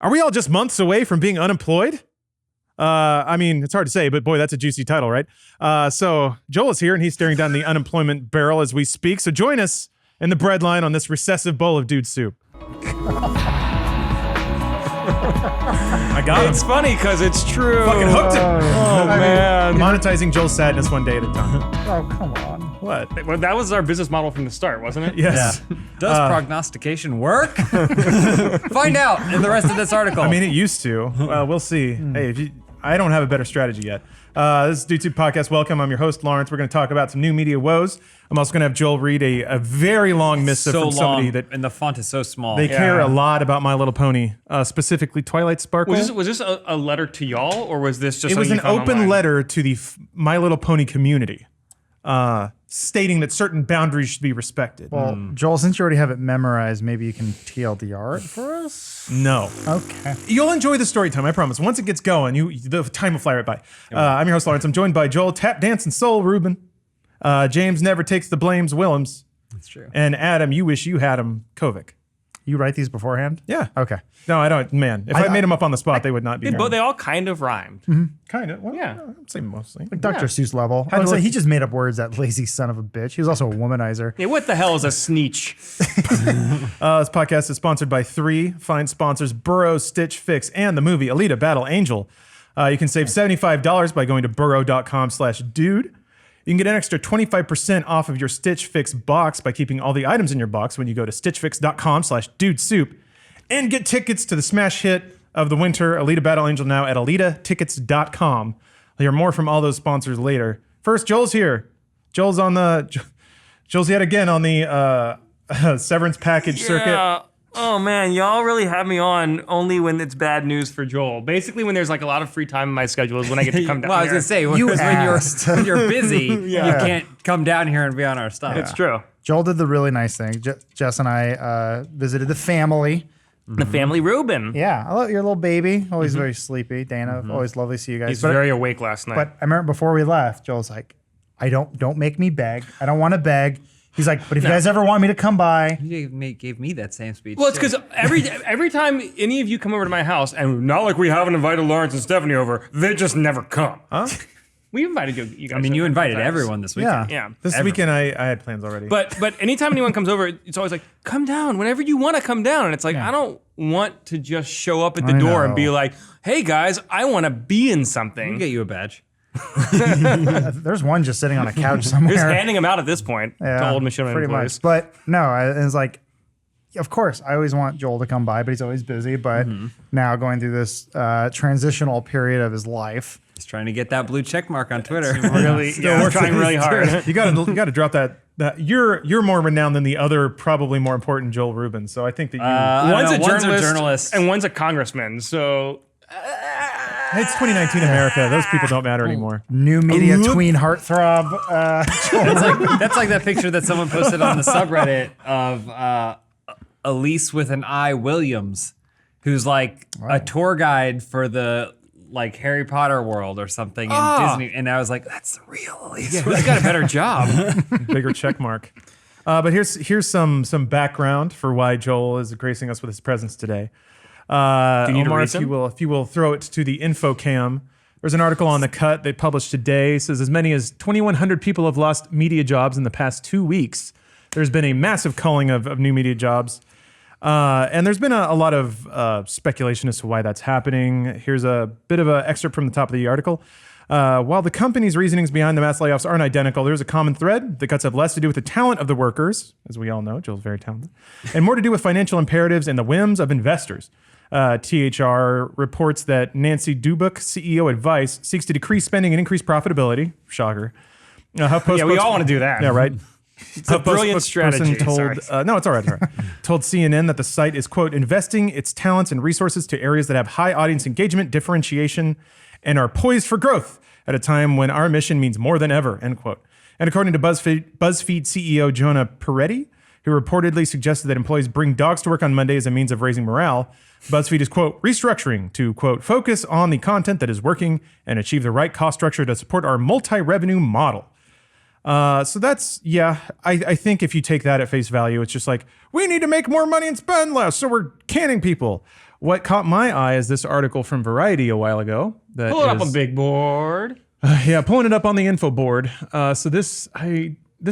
Are we all just months away from being unemployed? I mean, it's hard to say, but boy, that's a juicy title, right? So Joel is here, and he's staring down the unemployment barrel as we speak. So join us in the breadline on this recessive bowl of dude soup. I got him. It's funny because it's true. Fucking hooked him. Oh, man. Monetizing Joel's sadness one day at a time. Oh, come on. What? Well, that was our business model from the start, wasn't it? Yes. Does prognostication work? Find out in the rest of this article. I mean, it used to. We'll see. Hey, I don't have a better strategy yet. This is Dude Soup Podcast. Welcome. I'm your host, Lawrence. We're going to talk about some new media woes. I'm also going to have Joel read a very long missive from somebody that... and the font is so small. They care a lot about My Little Pony, specifically Twilight Sparkle. Was this a letter to y'all, or was this just It was an something you found open online? letter to the My Little Pony community, stating that certain boundaries should be respected. Well, Joel, since you already have it memorized, maybe you can TLDR it for us? No. Okay. You'll enjoy the story time, I promise. Once it gets going, the time will fly right by. I'm your host, Lawrence. I'm joined by Joel Tap Dancing Soul Rubin. James Never Takes the Blames Willems. That's true. And Adam, you wish you had him Kovic. You write these beforehand? Yeah. Okay. No, I don't. Man, if I made them up on the spot, they would not be. They all kind of rhymed. Kind of. Well, Yeah. I'd say mostly. Like Dr. Seuss level. Had I would to say look- he just made up words, that lazy son of a bitch. He was also a womanizer. Yeah, what the hell is a sneech? This podcast is sponsored by three fine sponsors: Burrow, Stitch Fix, and the movie Alita: Battle Angel. You can save $75 by going to burrow.com/dude. You can get an extra 25% off of your Stitch Fix box by keeping all the items in your box when you go to stitchfix.com/dudesoup, and get tickets to the smash hit of the winter, Alita: Battle Angel, now at AlitaTickets.com. We'll hear more from all those sponsors later. First, Joel's here. Joel's yet again on the severance package circuit. Yeah. Oh man, y'all really have me on only when it's bad news for Joel. Basically, when there's like a lot of free time in my schedule is when I get to come down well, I was here. going to say, You when asked. when you're busy, Yeah. you can't come down here and be on our stuff. It's true. Joel did the really nice thing. Jess and I visited the family. The family Rubin. Yeah. I love your little baby. Always very sleepy. Dana, always lovely to see you guys. He's very awake last night. But I remember before we left, Joel's like, don't make me beg. I don't want to beg. He's like, but if you guys ever want me to come by. You gave me that same speech. well, it's too. because every time any of you come over to my house, and not like we haven't invited Lawrence and Stephanie over, they just never come. Huh? We invited you guys. I mean, you over invited sometimes. everyone this weekend. Yeah. This weekend, I had plans already. But anytime anyone comes over, it's always like, come down whenever you want to come down. And it's like, I don't want to just show up at the I door and know. be like, hey guys, I want to be in We'll something. get you a badge. There's one just sitting on a couch somewhere. Just handing them out at this point to old Machinima pretty employees. much. But no, it's like, of course, I always want Joel to come by, but he's always busy. But now going through this transitional period of his life. He's trying to get that blue check mark on Twitter. Really, we're trying really hard. you gotta drop that. You're more renowned than the other, probably more important Joel Rubin. So I think that you. One's a one's a journalist, journalist. and one's a congressman. So It's 2019 America. Those people don't matter anymore. New media tween heartthrob. That's like that picture that someone posted on the subreddit of Elise with an I Williams, who's like a tour guide for the like Harry Potter world or something in Disney. And I was like, that's the real Elise. yeah, who's got a better job? Bigger check mark. But here's some background for why Joel is gracing us with his presence today. Do you need to Omar, read if you will throw it to the info cam. There's an article on The Cut they published today. It says as many as 2,100 people have lost media jobs in the past 2 weeks. There's been a massive culling of new media jobs. And there's been a lot of speculation as to why that's happening. Here's a bit of an excerpt from the top of the article. While the company's reasonings behind the mass layoffs aren't identical, there's a common thread. The cuts have less to do with the talent of the workers, as we all know. Joel's very talented, and more to do with financial imperatives and the whims of investors. THR reports that Nancy Dubuck, CEO at Vice, seeks to decrease spending and increase profitability. Shocker. HuffPost Yeah, we all want to do that. Yeah, right. It's a brilliant strategy. Told, no, it's all right. Told CNN that the site is, quote, investing its talents and resources to areas that have high audience engagement, differentiation, and are poised for growth at a time when our mission means more than ever, end quote. And according to BuzzFeed CEO Jonah Peretti, who reportedly suggested that employees bring dogs to work on Monday as a means of raising morale, BuzzFeed is, quote, restructuring to, quote, focus on the content that is working and achieve the right cost structure to support our multi-revenue model. So that's, I think if you take that at face value, it's just like, we need to make more money and spend less, so we're canning people. What caught my eye is this article from Variety a while ago. That Pull it up is- on big board. Yeah, pulling it up on the info board. So this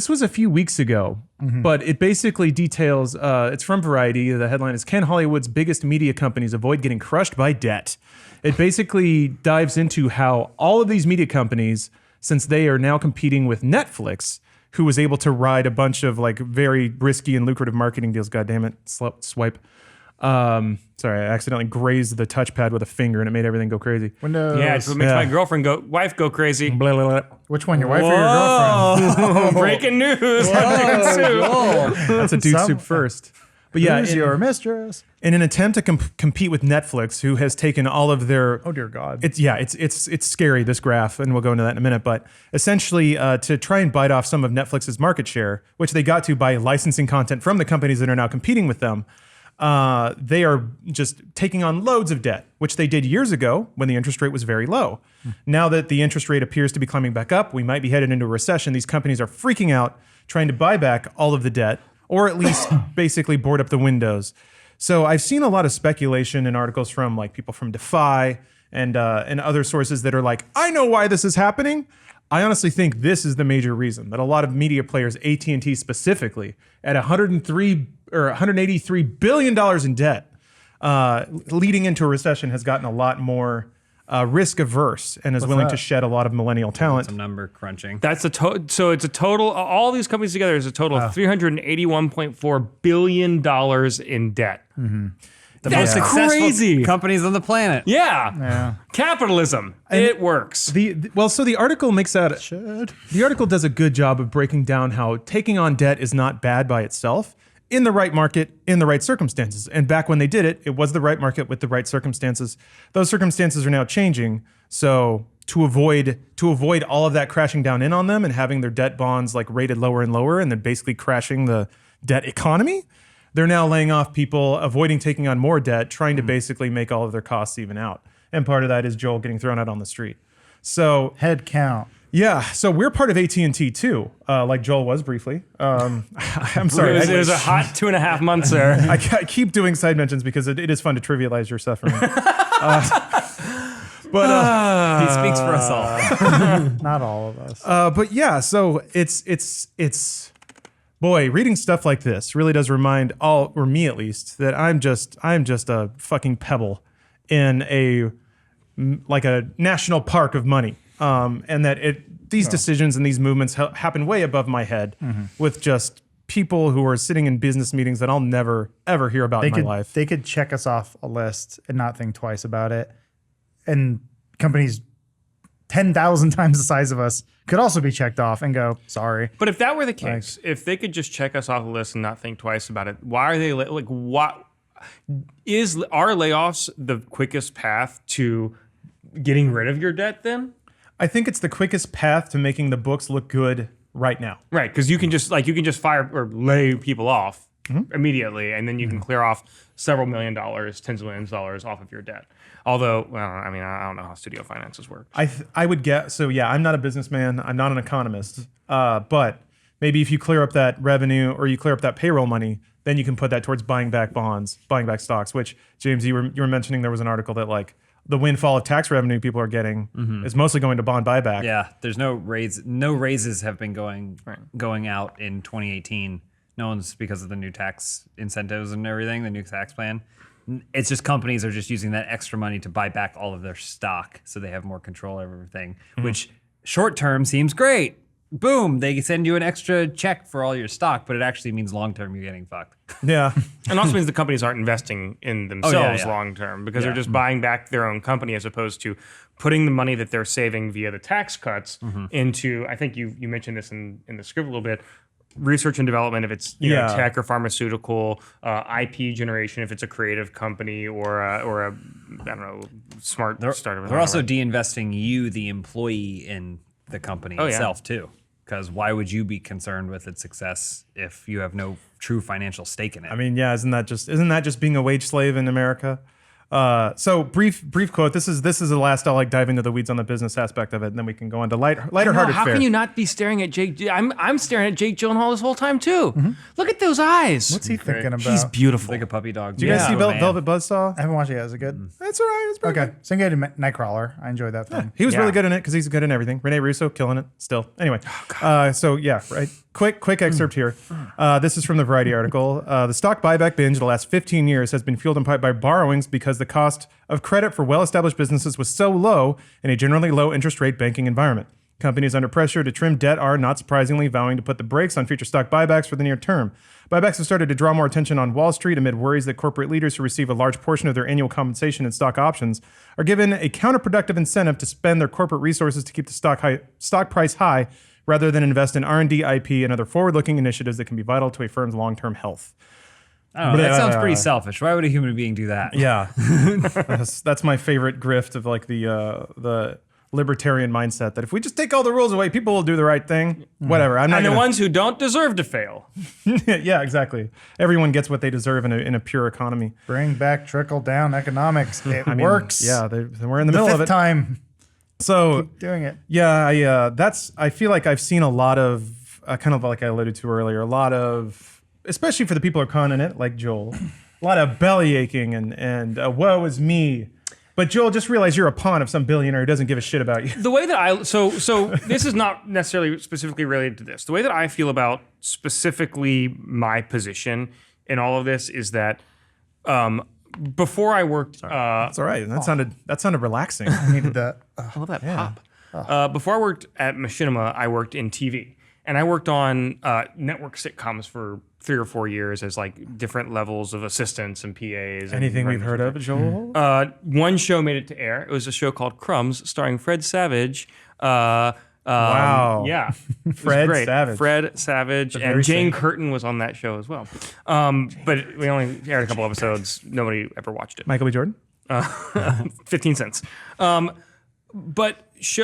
was a few weeks ago, but it basically details. It's from Variety. The headline is "Can Hollywood's biggest media companies avoid getting crushed by debt?" It basically dives into how all of these media companies, since they are now competing with Netflix, who was able to ride a bunch of like very risky and lucrative marketing deals. God damn it, swipe. Sorry, I accidentally grazed the touchpad with a finger and it made everything go crazy. Windows. Yeah, it's what makes my wife go crazy. Blah, blah, blah. Which one, your wife or your girlfriend? Breaking news. That's a dude soup first. But yeah, Who's your mistress? in an attempt to compete with Netflix, who has taken all of their Oh dear God. it's scary, this graph, and we'll go into that in a minute. But essentially, to try and bite off some of Netflix's market share, which they got to by licensing content from the companies that are now competing with them, they are just taking on loads of debt, which they did years ago when the interest rate was very low. Now that the interest rate appears to be climbing back up, we might be headed into a recession. These companies are freaking out, trying to buy back all of the debt, or at least basically board up the windows. So I've seen a lot of speculation in articles from like people from Defy and other sources that are like, I know why this is happening. I honestly think this is the major reason that a lot of media players, AT&T specifically, at $183 billion in debt, leading into a recession, has gotten a lot more risk averse and is willing to shed a lot of millennial talent. Some number crunching. That's so it's a total. All these companies together is a total of $381.4 billion in debt. That's Successful crazy. companies on the planet. Yeah. Capitalism. It works. So the article makes that Should. the article does a good job of breaking down how taking on debt is not bad by itself in the right market, in the right circumstances. And back when they did it, it was the right market with the right circumstances. Those circumstances are now changing. So to avoid all of that crashing down in on them and having their debt bonds like rated lower and lower and then basically crashing the debt economy, they're now laying off people, avoiding taking on more debt, trying to basically make all of their costs even out. And part of that is Joel getting thrown out on the street. So Head count. yeah, so we're part of AT&T too, like Joel was briefly. I'm sorry. It was a hot 2.5 months there. I keep doing side mentions because it is fun to trivialize your suffering. But He speaks for us all. Not all of us. but yeah, so it's boy, reading stuff like this really does remind all, or me at least, that I'm just a fucking pebble in a national park of money, and that these decisions and these movements happen way above my head with just people who are sitting in business meetings that I'll never ever hear about in my life. They could check us off a list and not think twice about it. And companies 10,000 times the size of us could also be checked off and go, sorry. But if that were the case, if they could just check us off the list and not think twice about it, why are they like? What are layoffs the quickest path to getting rid of your debt? Then I think it's the quickest path to making the books look good right now. right, because you can just fire or lay people off immediately, and then you can clear off several $1 million, tens of millions of dollars off of your debt. Although, well, I mean, I don't know how studio finances work. I would guess. So yeah, I'm not a businessman. I'm not an economist. But maybe if you clear up that revenue or you clear up that payroll money, then you can put that towards buying back bonds, buying back stocks. Which James, you were mentioning there was an article that like the windfall of tax revenue people are getting is mostly going to bond buyback. Yeah, there's no raises have been going out in 2018. No one's because of the new tax incentives and everything, the new tax plan. It's just companies are just using that extra money to buy back all of their stock so they have more control over everything, which short term seems great. Boom, they send you an extra check for all your stock, but it actually means long term you're getting fucked. Yeah. And also means the companies aren't investing in themselves yeah. long term because they're just buying back their own company as opposed to putting the money that they're saving via the tax cuts into, I think you mentioned this in the script a little bit, research and development if it's you know, tech or pharmaceutical, IP generation if it's a creative company or a I don't know, smart startup. They're also de-investing you, the employee, in the company itself too. Because why would you be concerned with its success if you have no true financial stake in it? I mean, yeah, isn't that just being a wage slave in America? So brief quote. This is the last. I'll like dive into the weeds on the business aspect of it, and then we can go into lighter hearted How fare. can you not be staring at Jake? I'm staring at Jake Gyllenhaal this whole time too. Look at those eyes. What's he thinking about? He's beautiful. Like a puppy dog. Do you guys see man. Velvet Buzzsaw? I haven't watched it yet. Is it good? That's all right. It's pretty Okay. Same guy did Nightcrawler. I enjoyed that film. He was Yeah. really good in it because he's good in everything. Rene Russo killing it still. Anyway, so yeah, right. Quick excerpt here. This is from the Variety article. The stock buyback binge the last 15 years has been fueled in part by borrowings because the cost of credit for well-established businesses was so low in a generally low interest rate banking environment. Companies under pressure to trim debt are, not surprisingly, vowing to put the brakes on future stock buybacks for the near term. Buybacks have started to draw more attention on Wall Street amid worries that corporate leaders who receive a large portion of their annual compensation in stock options are given a counterproductive incentive to spend their corporate resources to keep the stock price high rather than invest in R&D, IP, and other forward-looking initiatives that can be vital to a firm's long-term health. I don't know, that sounds pretty selfish. Why would a human being do that? Yeah, that's my favorite grift of like the libertarian mindset that if we just take all the rules away, people will do the right thing. Whatever. I'm not And the gonna- ones who don't deserve to fail. Yeah, exactly. Everyone gets what they deserve in a pure economy. Bring back trickle down economics. It works. Yeah, we're in the The middle of fifth it. time So doing it. yeah, I feel like I've seen a lot of kind of like I alluded to earlier, a lot of, especially for the people who are con in it, like Joel, a lot of belly aching and woe is me. But Joel, just realize you're a pawn of some billionaire who doesn't give a shit about you. The way that so this is not necessarily specifically related to this. The way that I feel about specifically my position in all of this is that before I worked, That's all right. That sounded relaxing. I needed that. I love that pop. Before I worked at Machinima, I worked in TV, and I worked on network sitcoms for 3 or 4 years as like different levels of assistants and PAs. Anything we've heard of, Joel? One show made it to air. It was a show called Crumbs, starring Fred Savage. Wow. Yeah. It was Fred great. Savage. Fred Savage. very And Jane same. Curtin was on that show as well. But we only aired a couple episodes. Nobody ever watched it. Michael B. Jordan? 15 cents. But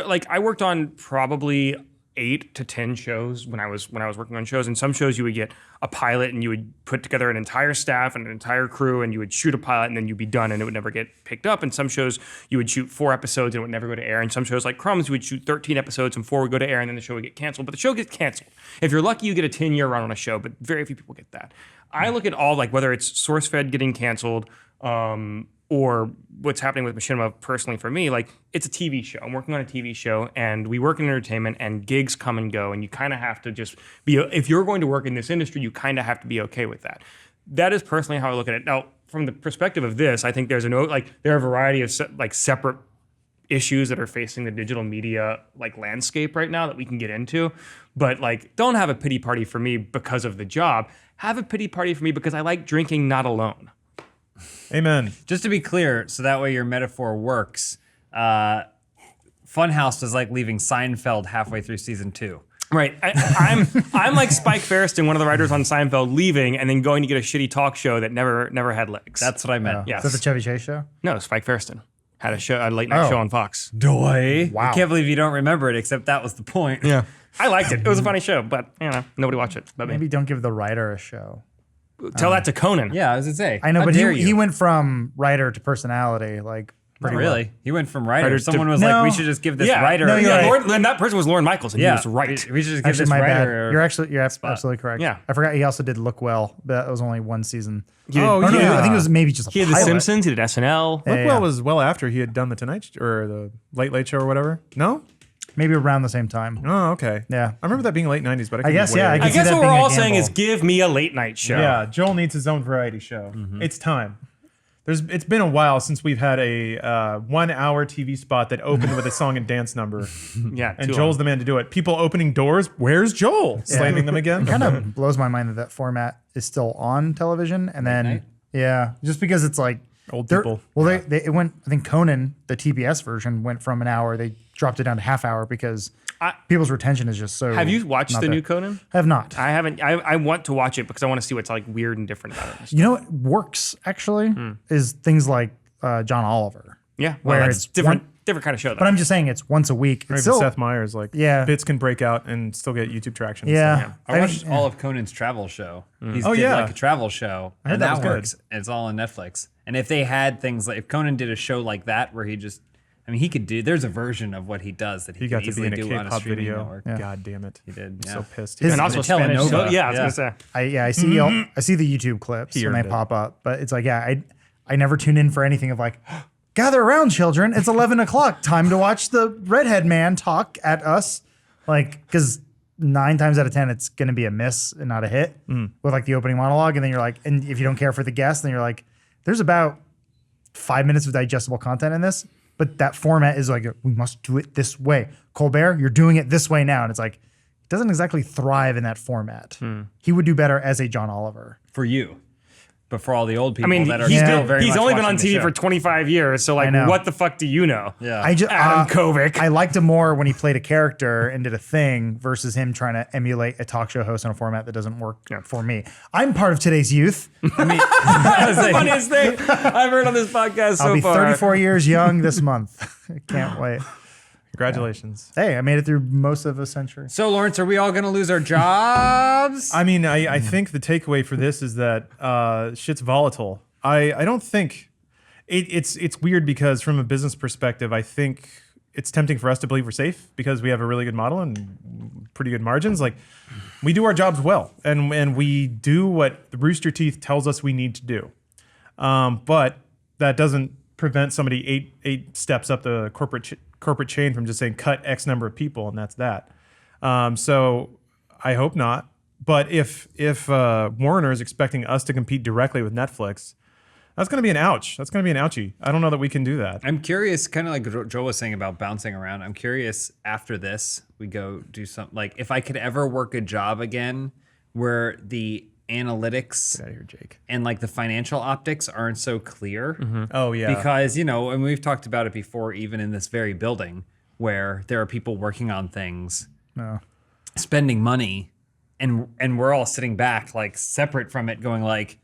like I worked on probably 8 to 10 shows when I was working on shows. And some shows you would get a pilot and you would put together an entire staff and an entire crew and you would shoot a pilot and then you'd be done and it would never get picked up. And some shows you would shoot 4 episodes and it would never go to air. And some shows like Crumbs, you would shoot 13 episodes and 4 would go to air and then the show would get canceled. But the show gets canceled. If you're lucky, you get a 10-year run on a show, but very few people get that. I look at all like whether it's SourceFed getting canceled, or what's happening with Machinima personally for me, like it's a TV show. I'm working on a TV show and we work in entertainment and gigs come and go and you kind of have to just be, if you're going to work in this industry, you kind of have to be okay with that. That is personally how I look at it. Now, from the perspective of this, I think there are a variety of separate issues that are facing the digital media like landscape right now that we can get into. But like, don't have a pity party for me because of the job. Have a pity party for me because I like drinking not alone. Amen. Just to be clear, so that way your metaphor works, Funhaus is like leaving Seinfeld halfway through season 2. Right. I'm like Spike Feresten, one of the writers on Seinfeld, leaving and then going to get a shitty talk show that never had legs. That's what I meant. Yes. Is that the Chevy Chase show? No, Spike Feresten had a late night show on Fox. Doy. Wow. I can't believe you don't remember it, except that was the point. Yeah. I liked it. It was a funny show, but nobody watched it. But Maybe don't give the writer a show. tell that to Conan. Yeah, I was gonna say. I know, how but dare he you? went from writer to personality, like Not pretty really. He went from writer. Writer to- Someone was No. like, we should just give this writer. No, you're Yeah, right. and that person was Lauren Michaels, and he was right. We should just give Actually, this my bad. writer. You're absolutely correct. Yeah. I forgot he also did Look Well, but that was only one season. Oh, Or no, yeah. I think it was maybe just a He had The pilot. Simpsons. He did SNL. Yeah. Lookwell was well after he had done the Tonight or the Late Late Show or whatever. No? Maybe around the same time. Oh, okay. Yeah. I remember that being late 90s, but I, could be guess, way yeah, I off. could I see guess that what we're being a all saying is gamble. give me a late night show. Yeah, Joel needs his own variety show. It's time. It's been a while since we've had a 1-hour TV spot that opened with a song and dance number. Yeah. And too Joel's long. the man to do it. People opening doors. Where's Joel? Slamming them again. Kind of blows my mind that format is still on television, and then night? yeah, just because it's like Old they're- people. Well, it went. I think Conan, the TBS version, went from an hour. They dropped it down to half hour because people's retention is just so. Have you watched not the there. new Conan? I have not. I haven't. I want to watch it because I want to see what's like weird and different about it. You know what works actually is things like John Oliver. Yeah, well, Where that's it's different kind of show. Though. But I'm just saying it's once a week. Or It's even still, Seth Meyers, like bits can break out and still get YouTube traction. and yeah. stuff. I watched all of Conan's travel show. He's Oh, did yeah. like a travel show, heard and that that was good. works. And it's all on Netflix. And if they had things like if Conan did a show like that where he just, I mean, he could do. There's a version of what he does that he He could got to be easily in a do on a K-pop streaming video. network. God damn it. He did. I'm Yeah. so pissed. His- and also the Spanish. Telenova. So, yeah, I was Yeah. gonna say. I see I see the YouTube clips He when they earned it. pop up, but it's like, I never tune in for anything of like, gather around, children. It's 11 o'clock. Time to watch the redhead man talk at us. Like, because 9 times out of 10, it's going to be a miss and not a hit with like the opening monologue. And then you're like, and if you don't care for the guest, then you're like, there's about 5 minutes of digestible content in this. But that format is like, we must do it this way. Colbert, you're doing it this way now. And it's like, it doesn't exactly thrive in that format. He would do better as a John Oliver. For you, but for all the old people I mean, that are he's, still very he's much only been on watching the TV show. for 25 years, so like, know. what the fuck do you know? Yeah. I just Adam Kovic. I liked him more when he played a character and did a thing versus him trying to emulate a talk show host in a format that doesn't work for me. I'm part of today's youth. That's the funniest thing I've heard on this podcast so I'll be far. 34 years young this month. I can't wait. Congratulations. Hey, I made it through most of a century. So, Lawrence, are we all going to lose our jobs? I mean, I think the takeaway for this is that shit's volatile. I don't think it's weird because from a business perspective, I think it's tempting for us to believe we're safe because we have a really good model and pretty good margins. Like we do our jobs well and we do what the Rooster Teeth tells us we need to do. But that doesn't prevent somebody eight steps up the corporate chain from just saying cut X number of people and that's that. So I hope not. But if Warner is expecting us to compete directly with Netflix, that's going to be an ouch. That's going to be an ouchie. I don't know that we can do that. I'm curious, kind of like Joel was saying about bouncing around. I'm curious after this, we go do something like if I could ever work a job again where the analytics Get out of here, Jake. and like the financial optics aren't so clear. Oh yeah. Because, you know, and we've talked about it before, even in this very building where there are people working on things, spending money, and we're all sitting back like separate from it going like,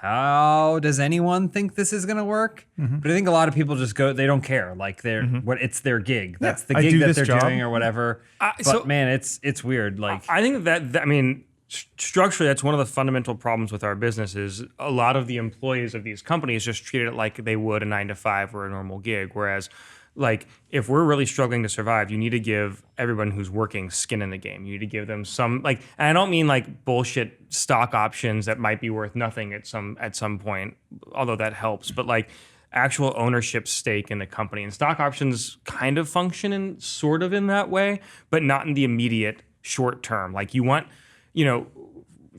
how does anyone think this is going to work? But I think a lot of people just go, they don't care. Like it's their gig. That's the I gig do that this they're job. doing or whatever. But so- man, it's weird. Like I think that I mean, structurally, that's one of the fundamental problems with our business is a lot of the employees of these companies just treat it like they would a 9-to-5 or a normal gig. Whereas, like, if we're really struggling to survive, you need to give everyone who's working skin in the game. You need to give them some, like, and I don't mean like bullshit stock options that might be worth nothing at some point, although that helps, but like actual ownership stake in the company. And stock options kind of function in sort of in that way, but not in the immediate short term. Like you want, you know,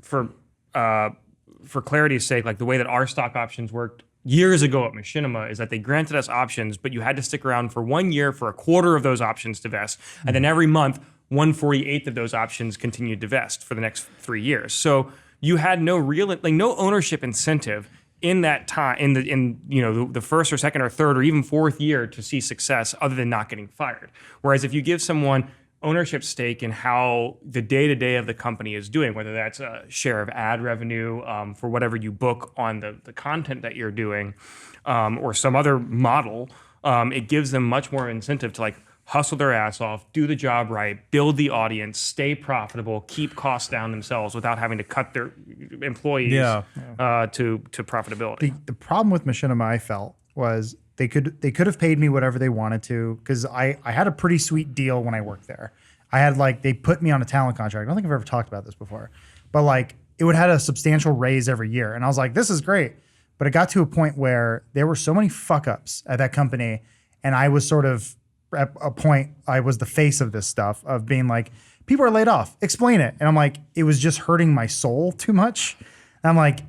for clarity's sake, like the way that our stock options worked years ago at Machinima is that they granted us options, but you had to stick around for 1 year for a quarter of those options to vest. And then every month, 1/48 of those options continued to vest for the next 3 years. So you had no no ownership incentive in that time, in the first or second or third or even fourth year to see success other than not getting fired. Whereas if you give someone ownership stake in how the day-to-day of the company is doing, whether that's a share of ad revenue for whatever you book on the content that you're doing or some other model, it gives them much more incentive to like hustle their ass off, do the job right, build the audience, stay profitable, keep costs down themselves without having to cut their employees to profitability. The problem with Machinima, I felt, was they could have paid me whatever they wanted to because I had a pretty sweet deal when I worked there. I had they put me on a talent contract. I don't think I've ever talked about this before, but like it would have a substantial raise every year. And I was like, this is great. But it got to a point where there were so many fuck ups at that company. And I was sort of at a point, I was the face of this stuff of being like, people are laid off, explain it. And I'm like, it was just hurting my soul too much. And I'm like,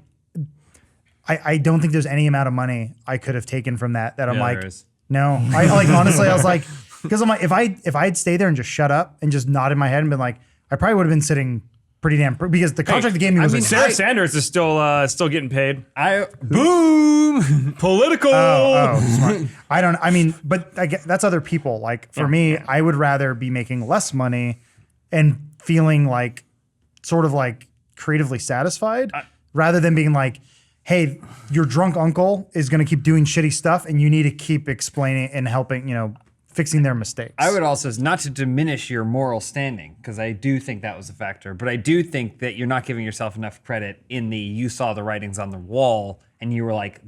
I don't think there's any amount of money I could have taken from that I'm Yeah, like, there is. no. I like honestly, I was like, because I'm like, if I'd stayed there and just shut up and just nodded my head and been like, I probably would have been sitting pretty damn because the contract they gave me was Sarah Sanders is still getting paid. boom Political. But that's other people. Like for me, I would rather be making less money and feeling like sort of like creatively satisfied rather than being like, hey, your drunk uncle is going to keep doing shitty stuff and you need to keep explaining and helping, fixing their mistakes. I would also, not to diminish your moral standing, because I do think that was a factor, but I do think that you're not giving yourself enough credit in you saw the writings on the wall and you were like,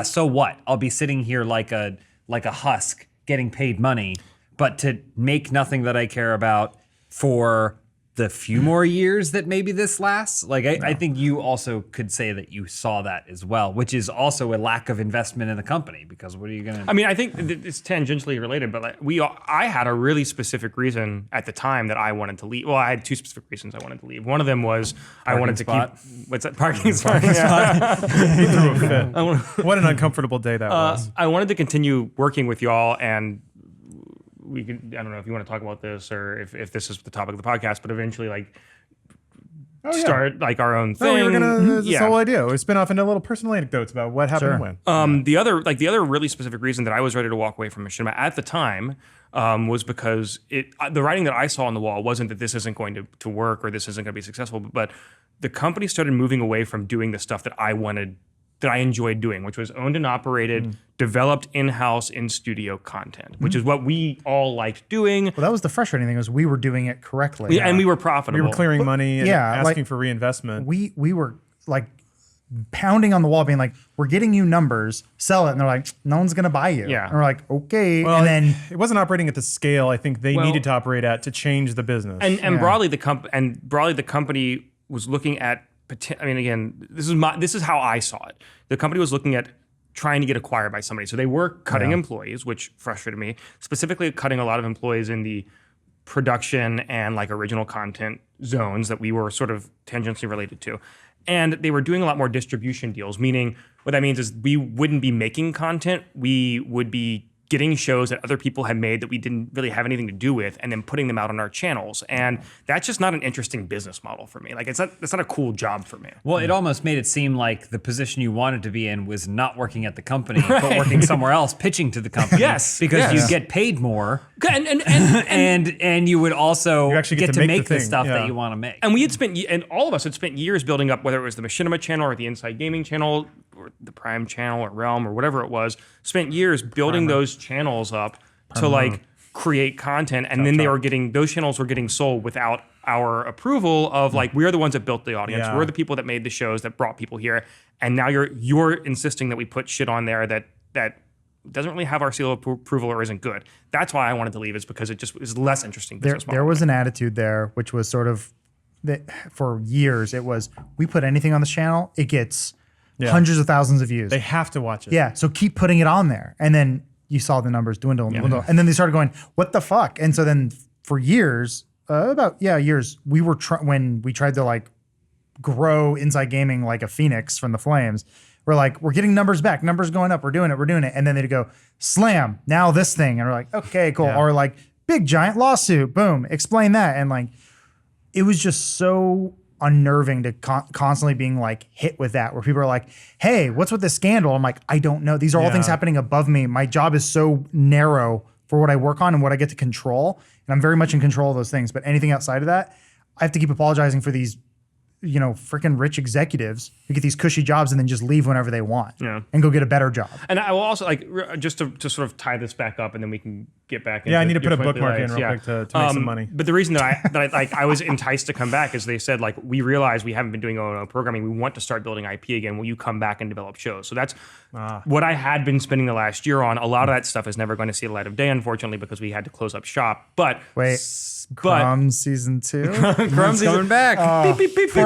so what? I'll be sitting here like a husk getting paid money, but to make nothing that I care about for the few more years that maybe this lasts. I think you also could say that you saw that as well, which is also a lack of investment in the company, because what are you going to... I mean, I think it's tangentially related, but I had a really specific reason at the time that I wanted to leave. Well, I had two specific reasons I wanted to leave. One of them was I wanted to keep... What's that? Parking spot. Yeah. He threw a fit. What an uncomfortable day that was. I wanted to continue working with y'all, and we could, I don't know if you want to talk about this or if this is the topic of the podcast, but eventually start our own thing. No, we were gonna, this whole idea. We spin off into little personal anecdotes about what happened when. The other really specific reason that I was ready to walk away from Machinima at the time was because the writing that I saw on the wall wasn't that this isn't going to work or this isn't going to be successful, but the company started moving away from doing the stuff that I enjoyed doing, which was owned and operated, developed in-house in-studio content, which is what we all liked doing. Well, that was the frustrating thing, was we were doing it correctly. And we were profitable. We were clearing money and asking for reinvestment. We were like pounding on the wall being like, we're getting you numbers, sell it. And they're like, no one's going to buy you. Yeah. And we're like, okay. Well, and then it wasn't operating at the scale I think they needed to operate at to change the business. And broadly, the company was looking at, I mean, again, this is how I saw it. The company was looking at trying to get acquired by somebody. So they were cutting employees, which frustrated me, specifically cutting a lot of employees in the production and original content zones that we were sort of tangentially related to. And they were doing a lot more distribution deals, meaning what that means is we wouldn't be making content. We would be getting shows that other people had made that we didn't really have anything to do with, and then putting them out on our channels. And that's just not an interesting business model for me. It's not a cool job for me. Well, it almost made it seem like the position you wanted to be in was not working at the company, but working somewhere else, pitching to the company. Yes. Because you get paid more. And you would also You actually get to make the stuff that you want to make. And we had spent, and all of us had spent years building up, whether it was the Machinima channel or the Inside Gaming channel or the Prime channel or Realm or whatever it was, spent years building those channels up to create content. And then those channels were getting sold without our approval of we're the ones that built the audience. We're the people that made the shows that brought people here. And now you're insisting that we put shit on there that doesn't really have our seal of approval or isn't good. That's why I wanted to leave, is because it just was less interesting business model. There was an attitude there, which was sort of that for years. It was, we put anything on this channel, it gets hundreds of thousands of views. They have to watch it. Yeah, so keep putting it on there. And then you saw the numbers dwindle and dwindle. And then they started going, what the fuck? And so then for years, years, we were when we tried to grow Inside Gaming like a phoenix from the flames, we're getting numbers back, numbers going up, we're doing it. And then they'd go, slam, now this thing. And we're like, okay, cool. Yeah. Or big giant lawsuit, boom, explain that. And it was just so unnerving to constantly being hit with that, where people are like, hey, what's with this scandal? I'm like, I don't know. These are all things happening above me. My job is so narrow for what I work on and what I get to control. And I'm very much in control of those things. But anything outside of that, I have to keep apologizing for these freaking rich executives who get these cushy jobs and then just leave whenever they want and go get a better job. And I will also just to sort of tie this back up, and then we can get back into I need to put a your bookmark in real quick to make some money. But the reason that I was enticed to come back is they said, we realize we haven't been doing O&O programming. We want to start building IP again. Will you come back and develop shows? So that's what I had been spending the last year on. A lot of that stuff is never going to see the light of day, unfortunately, because we had to close up shop. But Crumbs season 2. Crumbs coming back.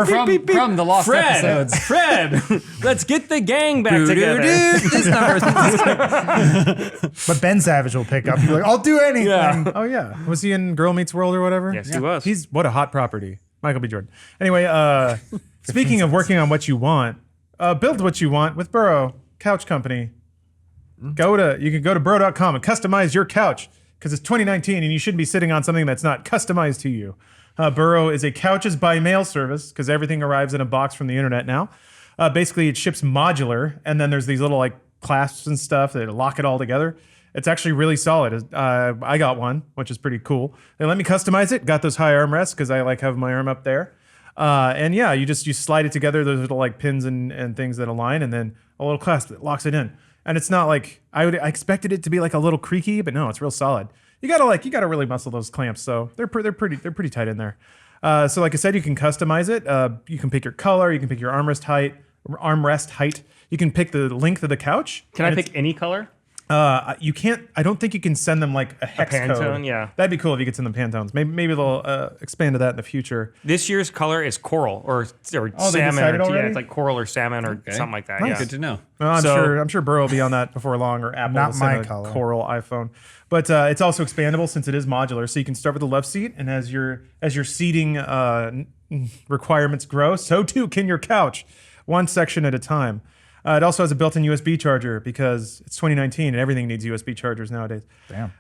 From the lost episodes. Fred, let's get the gang back together. This number. But Ben Savage will pick up. He'll be like, I'll do anything. Yeah. Oh yeah. Was he in Girl Meets World or whatever? Yes, he was. He's what a hot property. Michael B. Jordan. Anyway, speaking of working on what you want, build what you want with Burrow Couch Company. You can go to burrow.com and customize your couch, because it's 2019 and you shouldn't be sitting on something that's not customized to you. Burrow is a couches by mail service, because everything arrives in a box from the internet now. Basically, it ships modular, and then there's these little clasps and stuff that lock it all together. It's actually really solid. I got one, which is pretty cool. They let me customize it. Got those high armrests because I like having my arm up there. And yeah, you slide it together. Those little like pins and things that align, and then a little clasp that locks it in. And it's not like I expected it to be like a little creaky, but no, it's real solid. You gotta really muscle those clamps. So they're pretty tight in there. So like I said, you can customize it. You can pick your color. You can pick your armrest height. You can pick the length of the couch. Can I pick any color? You can't. I don't think you can send them like a hex Pantone, code. yeah. That'd be cool if you could send them Pantones. Maybe they'll expand to that in the future. This year's color is coral or they salmon. decided Yeah, already? it's like coral or salmon or something like that. Nice. Yeah. Good to know. Well, I'm sure Burrow will be on that before long, or Apple Not will send my a color. coral iPhone. But it's also expandable since it is modular. So you can start with the left seat, and as your seating requirements grow, so too can your couch, one section at a time. It also has a built-in USB charger because it's 2019 and everything needs USB chargers nowadays. Damn.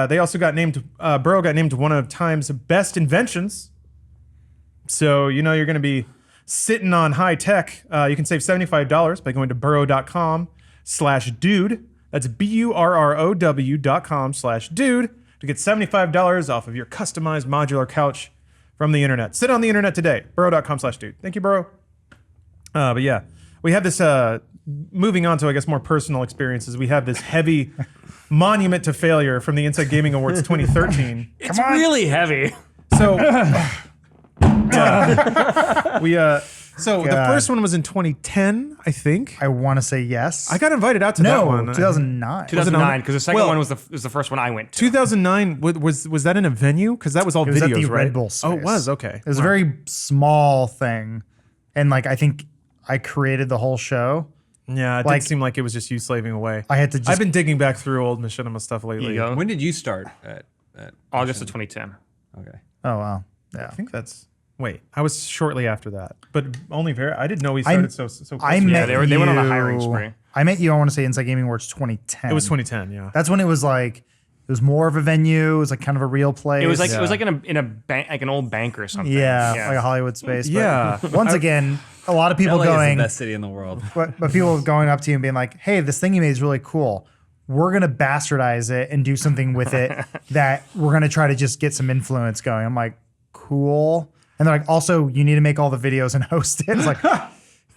They also got named. Burrow got named one of Time's best inventions. So you know you're going to be sitting on high tech. You can save $75 by going to burrow.com/dude. That's BURROW.com/dude to get $75 off of your customized modular couch from the internet. Sit on the internet today. Burrow.com/dude. Thank you, Burrow. But yeah, we have this. Moving on to, I guess, more personal experiences, we have this heavy monument to failure from the Inside Gaming Awards 2013. It's really heavy. So, the first one was in 2010, I think. I want to say yes. I got invited out to that no, one. 2009. 2009, because the second Well- one was the first one I went to. 2009 was that in a venue? Because that was all It was videos, at the right? Red Bull Oh, it space. was okay. It was a very small thing, and like I think I created the whole show. Yeah, it like- did seem like it was just you slaving away. I had to just. I've been digging back through old Machinima stuff lately. You go. When did you start at August of 2010. Okay. Oh wow. Yeah. I think that's. Wait, I was shortly after that, but only very. I didn't know we started so close. I to met it. they went on a you- hiring spree. I met you. I want to say Inside Gaming Awards 2010. It was 2010. Yeah. That's when it was like it was more of a venue. It was like kind of a real place. It was like in a bank, like an old bank or something. yeah, like a Hollywood space. But Yeah. Once again, a lot of people LA is going, the best city in the world. but people going up to you and being like, "Hey, this thing you made is really cool. We're gonna bastardize it and do something with it that we're gonna try to just get some influence going." I'm like, "Cool." And they're like, "Also, you need to make all the videos and host it." It's like,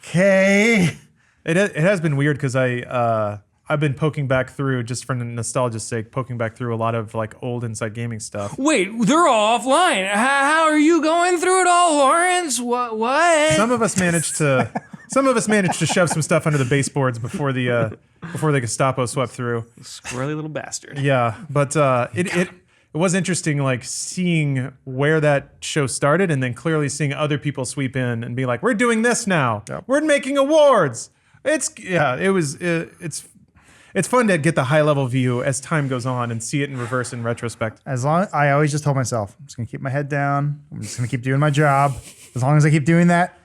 okay. It has been weird because I've been poking back through, just for nostalgia's sake, poking back through a lot of like old Inside Gaming stuff. Wait, they're all offline. How are you going through it all, Lawrence? What? Some of us managed to shove some stuff under the baseboards before the Gestapo swept through. Squirrely little bastard. Yeah, but it was interesting, like seeing where that show started, and then clearly seeing other people sweep in and be like, "We're doing this now. We're making awards." It's fun to get the high level view as time goes on and see it in reverse in retrospect. As long I always just told myself, I'm just gonna keep my head down. I'm just gonna keep doing my job. As long as I keep doing that,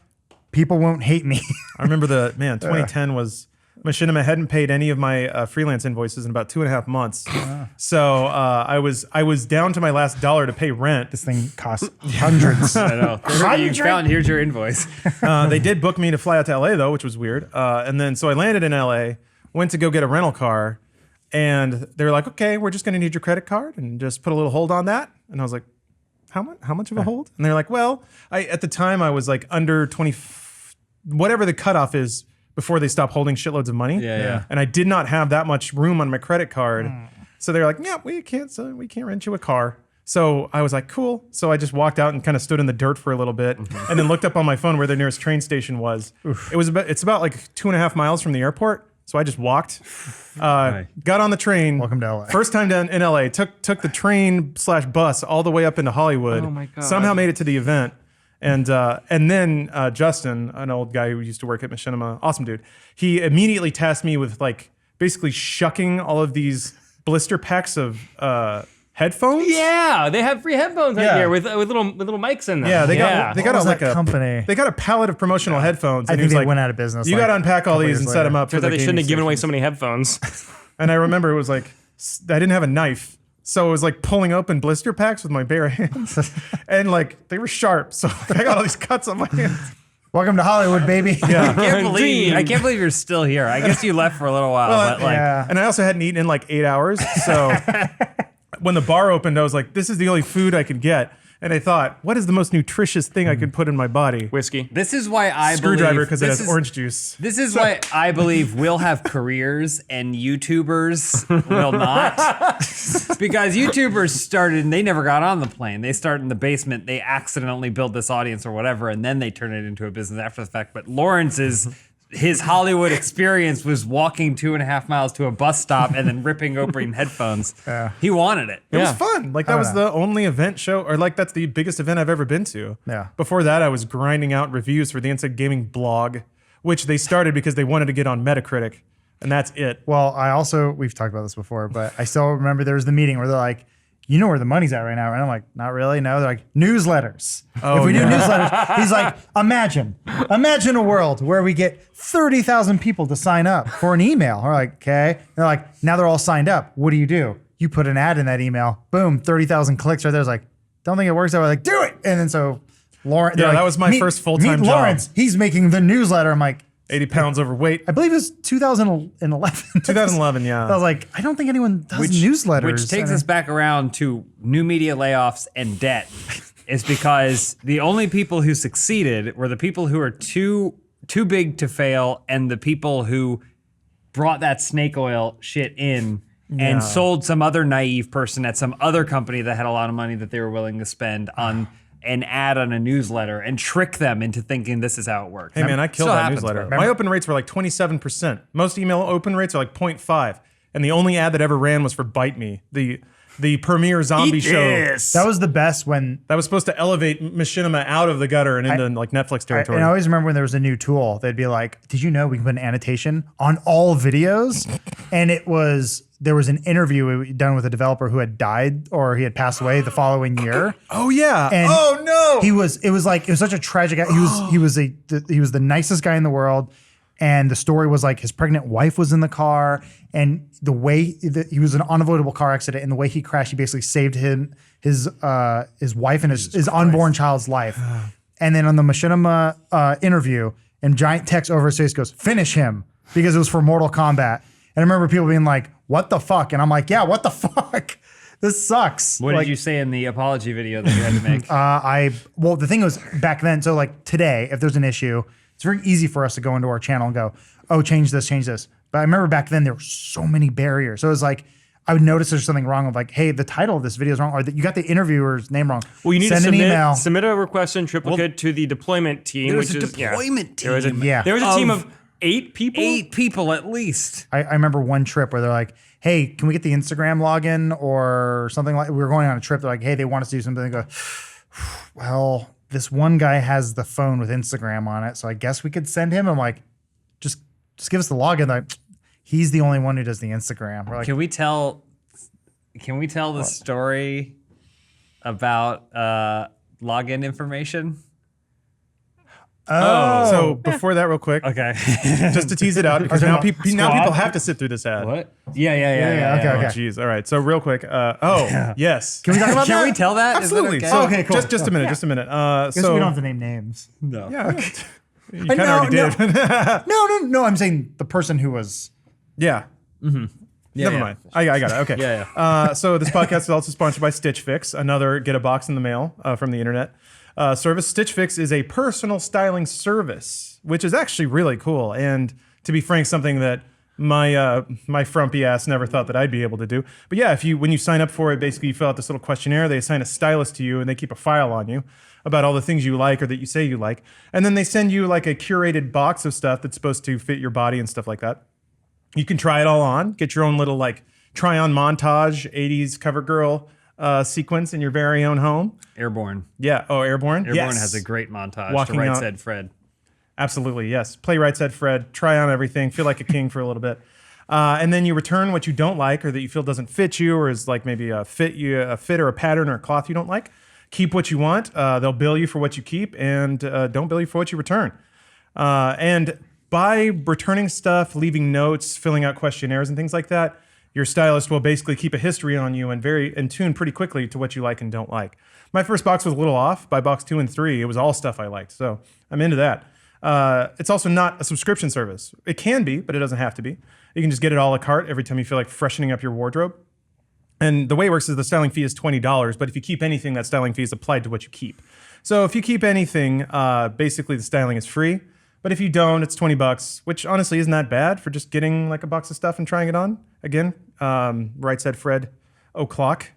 people won't hate me. I remember 2010 was Machinima hadn't paid any of my freelance invoices in about 2.5 months. So I was down to my last dollar to pay rent. This thing costs hundreds. I know. You found, here's your invoice. They did book me to fly out to LA though, which was weird. And then so I landed in LA, went to go get a rental car, and they were like, "Okay, we're just gonna need your credit card and just put a little hold on that." And I was like, How much of a hold? And they're like, "Well, at the time I was like under 20, whatever the cutoff is before they stop holding shitloads of money. Yeah. And I did not have that much room on my credit card. So they're like, "Yeah, we can't rent you a car." So I was like, "Cool." So I just walked out and kind of stood in the dirt for a little bit, and then looked up on my phone where the nearest train station was. It's about like 2.5 miles from the airport. So I just walked, got on the train. Welcome to LA. First time down in LA. Took the train/bus all the way up into Hollywood. Oh my God. Somehow made it to the event. And then Justin, an old guy who used to work at Machinima, awesome dude, he immediately tasked me with like basically shucking all of these blister packs of headphones. Yeah, they have free headphones Yeah. out here with little mics in them. Yeah, they got What was like that a company? They got a pallet of promotional headphones. I and he think was they like, went out of business. You like, got to unpack all couple these years and set them later. up. For Turns out the they shouldn't gaming have given away stations. so many headphones. And I remember it was like, I didn't have a knife. So I was like pulling open blister packs with my bare hands. And like, they were sharp. So I got all these cuts on my hands. Welcome to Hollywood, baby. Yeah. I can't believe you're still here. I guess you left for a little while, but like, yeah. And I also hadn't eaten in like 8 hours. So when the bar opened, I was like, this is the only food I could get. And I thought, what is the most nutritious thing I could put in my body? Whiskey. This is why I Screwdriver, believe because it this has is- orange juice. This is why I believe we'll have careers and YouTubers will not. Because YouTubers started and they never got on the plane. They start in the basement, they accidentally build this audience or whatever, and then they turn it into a business after the fact. But his Hollywood experience was walking 2.5 miles to a bus stop and then ripping open headphones. Yeah. He wanted it. It was fun. Like that was the only event show, or like that's the biggest event I've ever been to. Yeah. Before that, I was grinding out reviews for the Inside Gaming blog, which they started because they wanted to get on Metacritic, and that's it. Well, we've talked about this before, but I still remember there was the meeting where they're like, you know where the money's at right now. And I'm like, not really. No, they're like, newsletters. If we do newsletters, he's like, imagine a world where we get 30,000 people to sign up for an email. We're like, okay. And they're like, now they're all signed up. What do? You put an ad in that email. Boom, 30,000 clicks right there. It's like, don't think it works that way. Like, do it. And then so Lawrence. Yeah, that was my first full-time meet job. Lawrence. He's making the newsletter. I'm like, 80 pounds overweight. I believe it was 2011. 2011, yeah. I was like, I don't think anyone does newsletters. Which takes us back around to new media layoffs and debt, is because the only people who succeeded were the people who are too big to fail, and the people who brought that snake oil shit in and sold some other naive person at some other company that had a lot of money that they were willing to spend on an ad on a newsletter and trick them into thinking this is how it works. Hey man, I killed Still that happens, newsletter. bro. My open rates were like 27%. Most email open rates are like 0.5. And the only ad that ever ran was for Bite Me, the premier zombie show That was the best when that was supposed to elevate Machinima out of the gutter and into like Netflix territory. and I always remember when there was a new tool, they'd be like, did you know we can put an annotation on all videos? And there was an interview done with a developer who had died or he had passed away the following year. oh yeah. And oh no. It was such a tragic. He was the nicest guy in the world, and the story was like his pregnant wife was in the car, and the way he was an unavoidable car accident, and the way he crashed, he basically saved his wife and his unborn child's life. And then on the Machinima interview, and giant text over his face goes, "Finish him," because it was for Mortal Kombat. And I remember people being like, "What the fuck?" And I'm like, "Yeah, what the fuck? This sucks." What did you say in the apology video that you had to make? Well, the thing was back then, so like today, if there's an issue, it's very easy for us to go into our channel and go, oh, change this. But I remember back then there were so many barriers. So it was like, I would notice there's something wrong with like, hey, the title of this video is wrong, or that you got the interviewer's name wrong. Well, you need Send to an email. submit a request in triplicate to the deployment team. There was which a is, deployment team. There was a team of 8 people. 8 people at least. I remember one trip where they're like, hey, can we get the Instagram login or something like, we were going on a trip. They're like, hey, they want us to do something. They go, well, this one guy has the phone with Instagram on it, so I guess we could send him. I'm like, just give us the login. They're like, he's the only one who does the Instagram. We're like, Can we tell the story about login information? So before that, real quick, Okay. just to tease it out, because now people have to sit through this ad. What? Yeah. okay. Oh, jeez. All right. So real quick. Yes. can we talk about Can that? we tell that? Is that Absolutely. okay? So Okay, cool. Just a minute. Just a minute. I guess So we don't have to name names. No. yeah. You kind of already did. No. I'm saying the person who was. Yeah. Never yeah. mind. I got it. Okay. Yeah, So this podcast is also sponsored by Stitch Fix, another get a box in the mail from the internet service. Stitch Fix is a personal styling service, which is actually really cool. And to be frank, something that my frumpy ass never thought that I'd be able to do. But yeah, when you sign up for it, basically you fill out this little questionnaire. They assign a stylist to you, and they keep a file on you about all the things you like or that you say you like. And then they send you like a curated box of stuff that's supposed to fit your body and stuff like that. You can try it all on, get your own little like try on montage, 80s cover girl sequence in your very own home. Airborne. Yeah. Oh, Airborne? Airborne Yes. has a great montage Walking to Right out- Said Fred. Absolutely, yes. Play Right Said Fred, try on everything, feel like a king for a little bit. And then you return what you don't like or that you feel doesn't fit you or is like maybe a fit or a pattern or a cloth you don't like. Keep what you want. They'll bill you for what you keep and don't bill you for what you return. And by returning stuff, leaving notes, filling out questionnaires and things like that, your stylist will basically keep a history on you and tune pretty quickly to what you like and don't like. My first box was a little off. By box 2 and 3, it was all stuff I liked. So I'm into that. It's also not a subscription service. It can be, but it doesn't have to be. You can just get it a la carte every time you feel like freshening up your wardrobe. And the way it works is the styling fee is $20, but if you keep anything, that styling fee is applied to what you keep. So if you keep anything, basically the styling is free. But if you don't, it's $20, which honestly isn't that bad for just getting like a box of stuff and trying it on. Again, right said Fred O'Clock.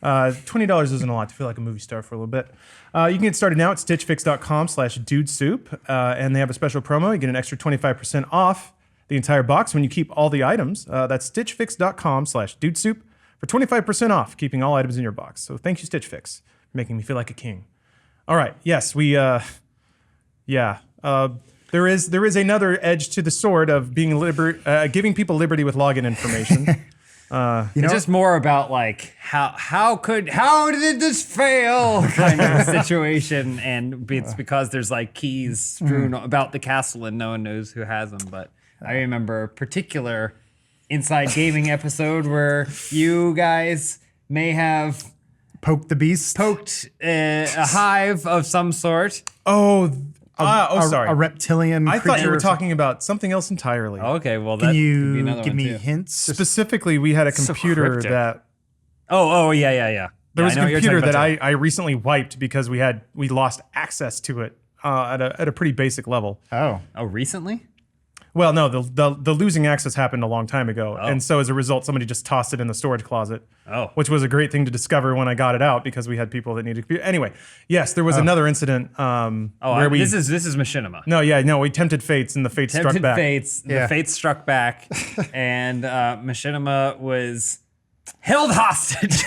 $20 isn't a lot to feel like a movie star for a little bit. You can get started now at stitchfix.com/dudesoup, and they have a special promo. You get an extra 25% off the entire box when you keep all the items. That's stitchfix.com/dudesoup for 25% off, keeping all items in your box. So thank you, Stitch Fix, for making me feel like a king. All right, yes, there is another edge to the sword of being giving people liberty with login information. It's just more about like how did this fail kind of situation, and it's because there's like keys strewn about the castle and no one knows who has them. But I remember a particular Inside Gaming episode where you guys may have Poke the beast. poked a hive of some sort. Sorry. A reptilian I thought you were creature. talking about something else entirely. Okay, well that Can could be you another give one me too. hints? Specifically, we had a computer cryptic. that Yeah. there was I a know what you're computer talking that about I recently wiped because we lost access to it at a pretty basic level. Oh. Oh, recently? Well, no, the losing access happened a long time ago, and so as a result, somebody just tossed it in the storage closet. Oh. Which was a great thing to discover when I got it out because we had people that needed a computer. Anyway, yes, there was another incident where we. This is Machinima. No, we tempted fates and the fates struck Tempted back. fates. Yeah. The fates struck back, and Machinima was held hostage.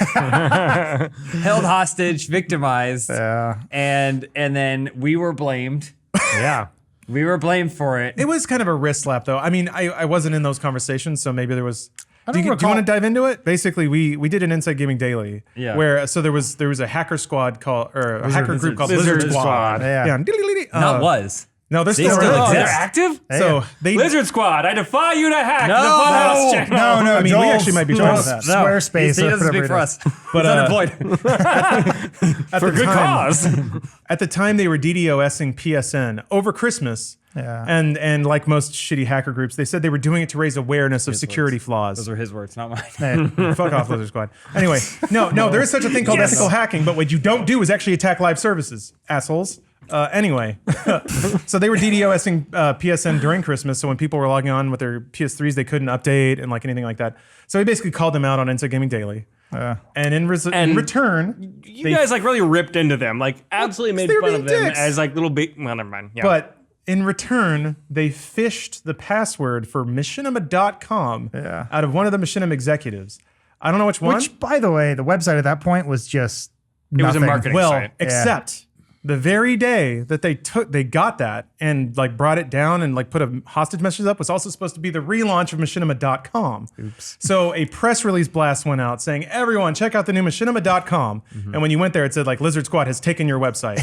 Held hostage, victimized. Yeah. And then we were blamed. Yeah. We were blamed for it. It was kind of a wrist slap, though. I mean, I wasn't in those conversations, so maybe there was. Do you recall- want to dive into it? Basically, we did an Inside Gaming Daily, Yeah. where so there was a hacker squad called or a hacker group called Lizard Lizard Squad. Squad. Yeah. Not was. No, they're They still still around. exist. They're active? So they Lizard Squad, I defy you to hack No. the Funhaus channel. No, I mean, we Joel's- actually might be Joel's trying that. Squarespace. He or doesn't speak whatever for it us. But, He's unemployed. at For the good time, cause. At the time, they were DDoSing PSN over Christmas. Yeah. And like most shitty hacker groups, they said they were doing it to raise awareness of security flaws. Those were his words, not mine. Fuck off, Lizard Squad. Anyway, no, there is such a thing called ethical hacking, but what you don't do is actually attack live services, assholes. Anyway, so they were DDoSing PSN during Christmas, so when people were logging on with their PS3s, they couldn't update and like anything like that. So he basically called them out on Inside Gaming Daily. And in return, You guys like really ripped into them, like absolutely made they were fun of being them dicks. as like little big. Well, never mind. Yeah. but in return, they phished the password for machinima.com out of one of the Machinima executives. I don't know which one. Which, by the way, the website at that point was just It was a nothing. marketing Well, site. except the very day that they got that and like brought it down and like put a hostage message up was also supposed to be the relaunch of machinima.com. Oops. So a press release blast went out saying, everyone check out the new machinima.com. And when you went there, it said like Lizard Squad has taken your website.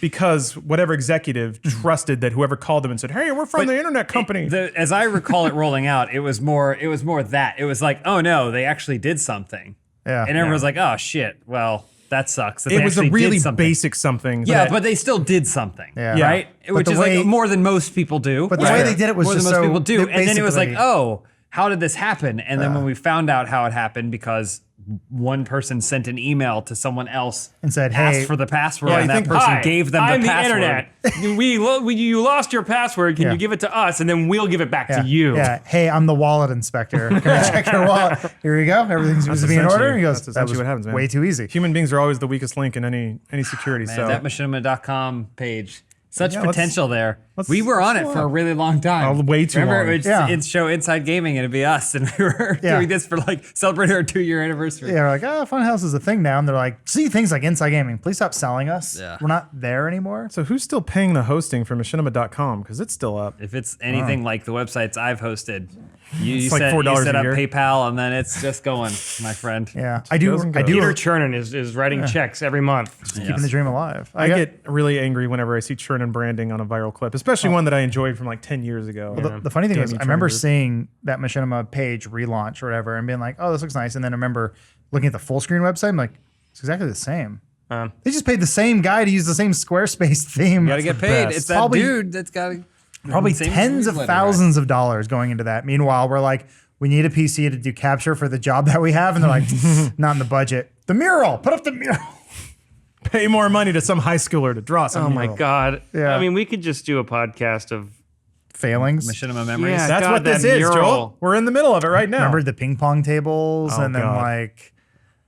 Because whatever executive trusted that whoever called them and said, hey, we're from the internet company. As I recall it rolling out, it was more that. It was like, oh no, they actually did something. Yeah. And everyone was like, oh shit, well, that sucks. That It they was a actually did really something. basic something. Yeah, that- but they still did something. Yeah. Right? Which the is way- like more than most people do. But the way they did it was more just than most so people do. they And then it was like, basically- oh, how did this happen? And then when we found out how it happened, because one person sent an email to someone else And said, asked hey- for the password, Yeah, I and that think- person Hi, gave them I'm the password. internet. You lost your password. Can Yeah. you give it to us, and then we'll give it back Yeah. to you? Yeah. Hey, I'm the wallet inspector. Can I check your wallet? Here you go. Everything seems to be in order. essentially- He goes, that's that essentially was what happens, man. way too easy. Human beings are always the weakest link in any security. Man, so that machinima.com page. Such Yeah, let's- potential there. let's- We were on let's it go for a on. really long time. Oh, way too Remember, long. It would Yeah. it'd show Inside Gaming and it'd be us, and we were Yeah. doing this for like celebrating our 2-year anniversary. Yeah, we're like, oh, Funhaus is a thing now. And they're like, see things like Inside Gaming. Please stop selling us. Yeah. We're not there anymore. So who's still paying the hosting for machinima.com? Because it's still up. If it's anything like the websites I've hosted, you It's like set, $4 you set a up year. PayPal and then it's just going, my friend. Yeah. I do. goes and I goes. do. Peter Chernin is writing checks every month. Keeping the dream alive. I get really angry whenever I see churn and branding on a viral clip, especially one that I enjoyed from like 10 years ago. The funny thing Damn is, you, I remember Churn. seeing that Machinima page relaunch or whatever and being like, oh, this looks nice. And then I remember looking at the full screen website. I'm like, it's exactly the same. They just paid the same guy to use the same Squarespace theme. You gotta get paid. best. It's that Probably- dude that's got Probably same tens of newsletter, thousands of dollars going into that. Meanwhile, we're like, we need a PC to do capture for the job that we have. And they're like, not in the budget. The mural, put up the mural. Pay more money to some high schooler to draw some Oh my mural. God. Yeah. I mean, we could just do a podcast of Failings. Machinima memories. Yeah. That's God, what this that is, mural. Joel. We're in the middle of it right now. Remember the ping pong tables Oh, and then God. like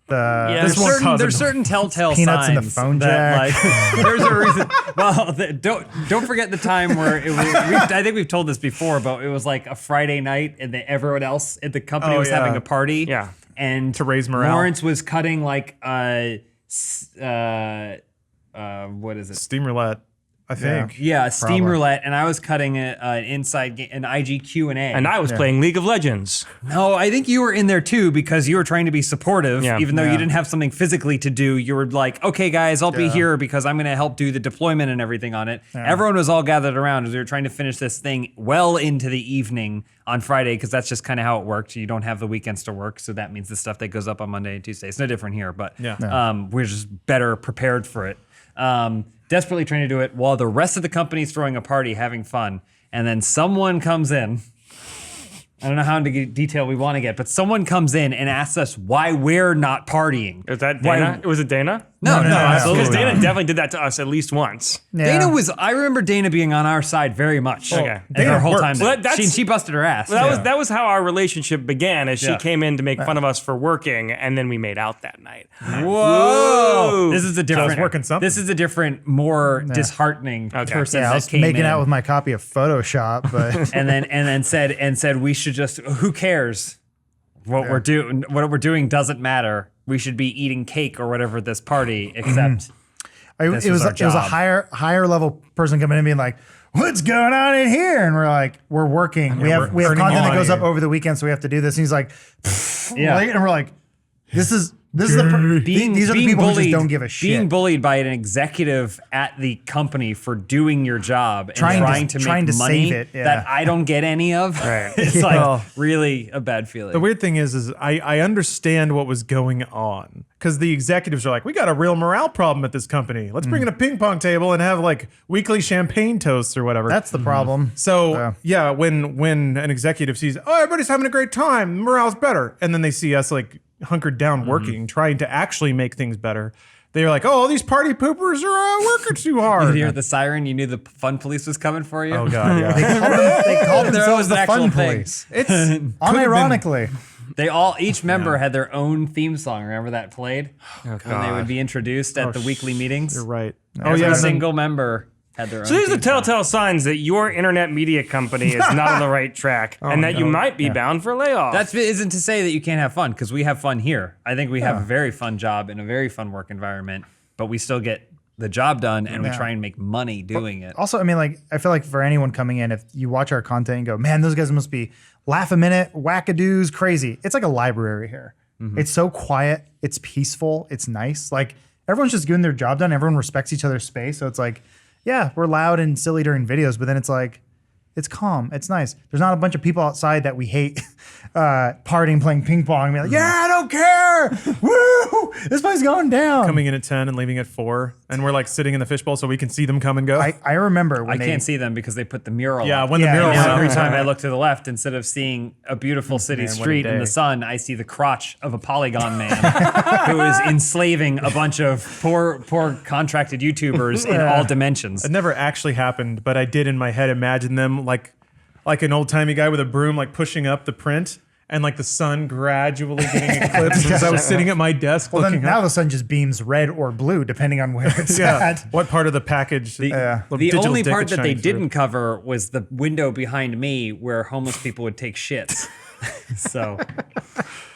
the Yeah, There's one certain, causing- there's certain telltale Peanuts in signs the phone that, jack. like, there's a reason. Well, don't forget the time where I think we've told this before, but it was like a Friday night and everyone else at the company Oh, was yeah. having a party. Yeah. And To raise morale. Lawrence was cutting like what is it? Steam roulette, I think. Yeah, Steam Probably. Roulette, and I was cutting an inside game, an IG Q&A. and I was playing League of Legends. No, I think you were in there too because you were trying to be supportive, Yeah. even though Yeah. you didn't have something physically to do. You were like, okay, guys, I'll be here because I'm going to help do the deployment and everything on it. Everyone was all gathered around as we were trying to finish this thing well into the evening on Friday because that's just kind of how it worked. You don't have the weekends to work, so that means the stuff that goes up on Monday and Tuesday. It's no different here, but we're just better prepared for it. Desperately trying to do it while the rest of the company's throwing a party, having fun, and then someone comes in. I don't know how into detail we want to get, but someone comes in and asks us why we're not partying. Is that Why- Dana? Was it Dana? No, absolutely Because not. Dana definitely did that to us at least once. Yeah. Dana was. I remember Dana being on our side very much. Okay. And her whole works. time. there. Well, that's- she busted her ass. Well, that was how our relationship began. As she Yeah. came in to make fun of us for working, and then we made out that night. Whoa! This is a different. was working something. This is a different, more disheartening person Yeah, I that was came making in. out with my copy of Photoshop, but and then said we should just. Who cares? What we're doing doesn't matter. We should be eating cake or whatever at this party, except it was was our it was a job. higher level person coming in and being like, "What's going on in here?" And we're like, "We're working. we have we're earning content that goes money. up over the weekend, so we have to do this." And he's like, Yeah. right? And we're like, "This is these are the people who just don't give a shit." Being bullied by an executive at the company for doing your job and Trying to make money save it, yeah. that I don't get any of. Right. It's like really a bad feeling. The weird thing is I understand what was going on because the executives are like, we got a real morale problem at this company. Let's bring in a ping pong table and have like weekly champagne toasts or whatever. That's the problem. So yeah, when an executive sees, oh, everybody's having a great time, morale's better, and then they see us like hunkered down working, trying to actually make things better, they're like, oh, all these party poopers are working too you hard. hear the siren, you knew the fun police was coming for you. Oh god, yeah. They called There themselves was the an fun actual thing. police. It's Unironically. They each member had their own theme song. Remember that played? When they would be introduced at the weekly meetings. You're right. Every and then- single member had their own. So these are the theme song. telltale signs that your internet media company is not on the right track, and that you might be bound for layoff. That isn't to say that you can't have fun, because we have fun here. I think we have a very fun job in a very fun work environment, but we still get the job done and we try and make money doing it. Also, I mean, like, I feel like for anyone coming in, if you watch our content and go, man, those guys must be laugh a minute, wackadoos, crazy. It's like a library here. It's so quiet. It's peaceful. It's nice. Like, everyone's just getting their job done. Everyone respects each other's space. So it's like, yeah, we're loud and silly during videos, but then it's like, it's calm. It's nice. There's not a bunch of people outside that we hate partying, playing ping pong, and be like, yeah, I don't care. Woo! This place is going down. coming in at 10 and leaving at 4, and we're like sitting in the fishbowl so we can see them come and go. I remember when I can't see them because they put the mural yeah, up. when the Yeah, mural yeah. went Now up. every time I look to the left, instead of seeing a beautiful city Man, what a street in day. the sun, I see the crotch of a Polygon man who is enslaving a bunch of poor contracted YouTubers in all dimensions. It never actually happened, but I did in my head imagine them like an old timey guy with a broom, like pushing up the print, and like the sun gradually getting eclipsed as I was sitting at my desk Well, then looking now up. the sun just beams red or blue, depending on where it's Yeah, at. what part of the package? The digital only dick part is that they shining through. didn't cover was the window behind me where homeless people would take shits. So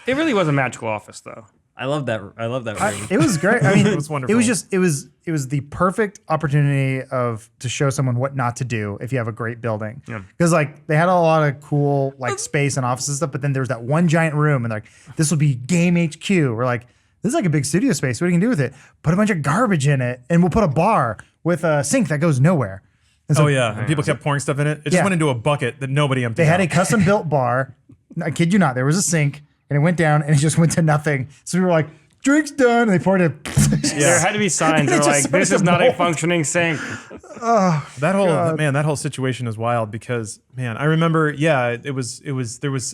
it really was a magical office, though. I love that. I love that room. It was great. I mean, It was wonderful. It was the perfect opportunity to show someone what not to do if you have a great building. Because like they had a lot of cool like space and office and stuff, but then there was that one giant room, and like this will be Game HQ. We're like, this is like a big studio space. What are you gonna do with it? Put a bunch of garbage in it, and we'll put a bar with a sink that goes nowhere. And so Oh yeah, and people kept pouring stuff in it. It just Yeah. went into a bucket that nobody emptied. they had out. a custom built bar. I kid you not, there was a sink, and it went down, and it just went to nothing. So we were like, drink's done, and they poured it. There had to be signs It that were just like, this started is to not a mold. functioning sink. that whole situation is wild because, man, I remember, there was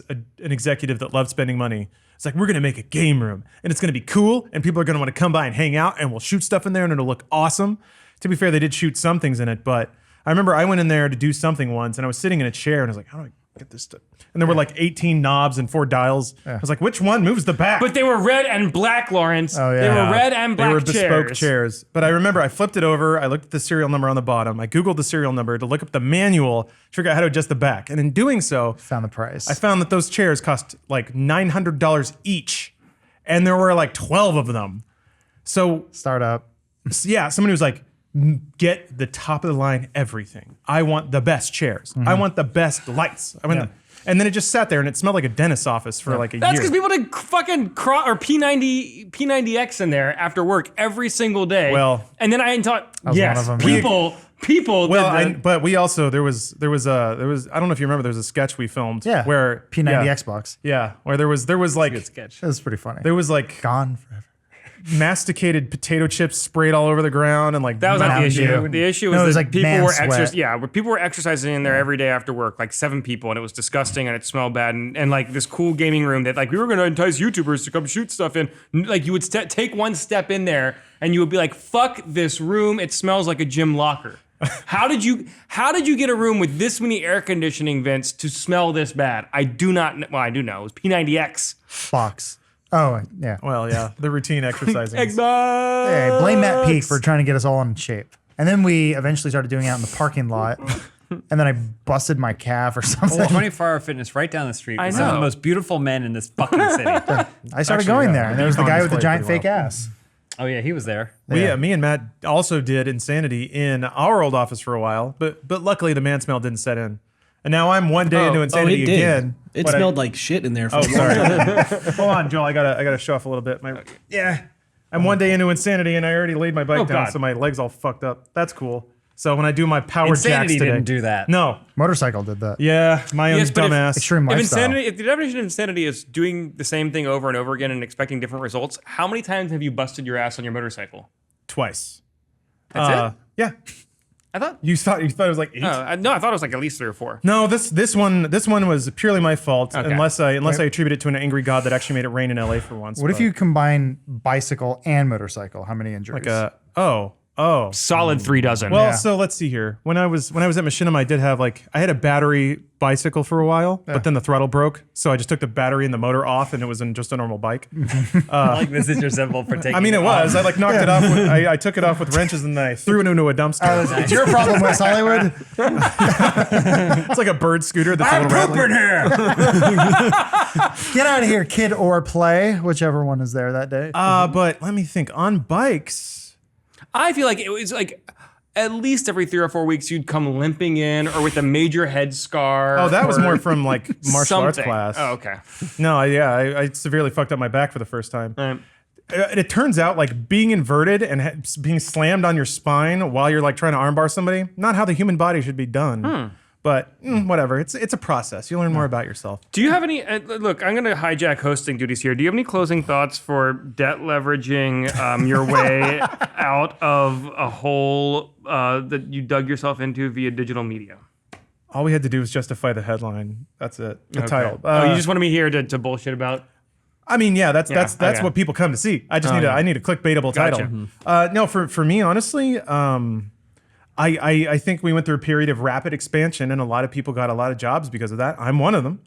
an executive that loved spending money. It's like, we're going to make a game room and it's going to be cool and people are going to want to come by and hang out and we'll shoot stuff in there and it'll look awesome. To be fair, they did shoot some things in it, but I remember I went in there to do something once and I was sitting in a chair and I was like, how do I get this stuff? And there were like 18 knobs and 4 dials. I was like, which one moves the back? But they were red and black, Lawrence. Oh, yeah. They were red and black They were bespoke chairs. chairs. But I remember I flipped it over. I looked at the serial number on the bottom. I Googled the serial number to look up the manual to figure out how to adjust the back. And in doing so, Found the price. I found that those chairs cost like $900 each. And there were like 12 of them. So Startup. yeah, somebody was like, get the top of the line everything. I want the best chairs. I want the best lights. And then it just sat there and it smelled like a dentist's office for like a That's year. because people did fucking P90X in there after work every single day. Well, and then I thought, was yes, one of them. people. But we also there was I don't know if you remember, there was a sketch we filmed where P90 yeah, Xbox. Yeah, where there was like Good sketch. It was pretty funny. there was like Gone forever. masticated potato chips sprayed all over the ground and like that was not the Mountain issue. Dew. The issue No, it was was that like people man were sweat. people were exercising in there every day after work, like 7 people, and it was disgusting and it smelled bad. And like this cool gaming room that like we were going to entice YouTubers to come shoot stuff in. Like you would take one step in there and you would be like, "Fuck this room! It smells like a gym locker." How did you get a room with this many air conditioning vents to smell this bad? I do not. Well, I do know. It was P90X. Box. Oh, yeah. Well, yeah, the routine exercising. Hey, blame Matt Peak for trying to get us all in shape. And then we eventually started doing it out in the parking lot. And then I busted my calf or something. 24-hour fitness right down the street. I with Some of know. the most beautiful men in this fucking city. I started Actually, going yeah, there, and there was the Econ guy with the displayed giant pretty fake well. ass. Oh yeah, he was there. Me and Matt also did Insanity in our old office for a while, but luckily the man smell didn't set in. And now I'm one day into Insanity it did. again. It What smelled like shit in there. For Oh, a sorry. while. Hold on, Joel. I gotta show off a little bit. I'm one day into Insanity and I already laid my bike down, God. so my legs all fucked up. That's cool. So when I do my power Insanity jacks today, didn't do that. No. Motorcycle did that. Yeah, my own Yes, but if- dumbass. Extreme If lifestyle. the definition of insanity is doing the same thing over and over again and expecting different results, how many times have you busted your ass on your motorcycle? Twice. That's it? Yeah. I thought. You thought it was like 8? No, I thought it was like at least 3 or 4. No, this one was purely my fault. Okay. Unless I attribute it to an angry god that actually made it rain in LA for once. What if but you combine bicycle and motorcycle? How many injuries? like oh. Solid 3 dozen. Well, Yeah. so let's see here. When I was at Machinima, I had a battery bicycle for a while, but then the throttle broke, so I just took the battery and the motor off, and it was in just a normal bike. Like this is your symbol for taking. I mean, it off. was. I like knocked it off. I took it off with wrenches and then I threw it into a dumpster. It's your problem, West Hollywood. It's like a bird scooter that's a little rattling. here. Get out of here, kid or play, whichever one is there that day. But let me think. On bikes, I feel like it was like at least every 3 or 4 weeks you'd come limping in or with a major head scar. oh, that was or more from like martial arts something. class. Oh, okay. No, I severely fucked up my back for the first time. Um, It turns out like being inverted and being slammed on your spine while you're like trying to armbar somebody, not how the human body should be done. But whatever, it's a process. You learn more about yourself. Do you have any? Look, I'm going to hijack hosting duties here. Do you have any closing thoughts for debt leveraging your way out of a hole that you dug yourself into via digital media? All we had to do was justify the headline. That's it. The Okay. title. You just wanted me here to bullshit about? I mean, yeah, that's okay. what people come to see. I just I need a clickbaitable Gotcha. title. No, for me, honestly, I think we went through a period of rapid expansion, and a lot of people got a lot of jobs because of that. I'm one of them.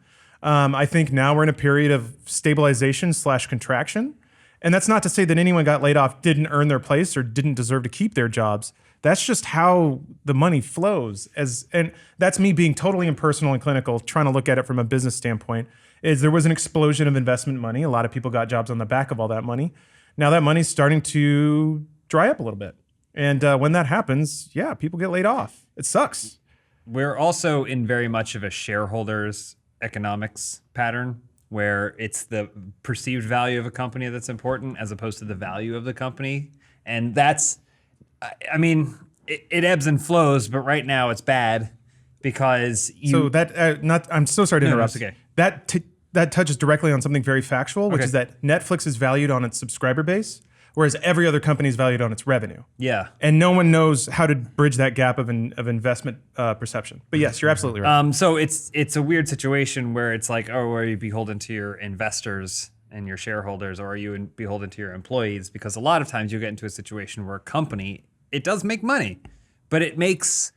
I think now we're in a period of stabilization / contraction, and that's not to say that anyone got laid off didn't earn their place or didn't deserve to keep their jobs. That's just how the money flows. And that's me being totally impersonal and clinical, trying to look at it from a business standpoint. Is there was an explosion of investment money. A lot of people got jobs on the back of all that money. Now that money's starting to dry up a little bit. And when that happens, yeah, people get laid off. It sucks. We're also in very much of a shareholders economics pattern where it's the perceived value of a company that's important as opposed to the value of the company. And that's, I mean, it ebbs and flows, but right now it's bad because you. So that I'm so sorry to No, interrupt. it's okay. That touches directly on something very factual, which is that Netflix is valued on its subscriber base, whereas every other company is valued on its revenue. Yeah. And no one knows how to bridge that gap of investment perception. But yes, you're absolutely right. So it's a weird situation where it's like, oh, are you beholden to your investors and your shareholders, or are you beholden to your employees? Because a lot of times you get into a situation where a company, it does make money, but it makes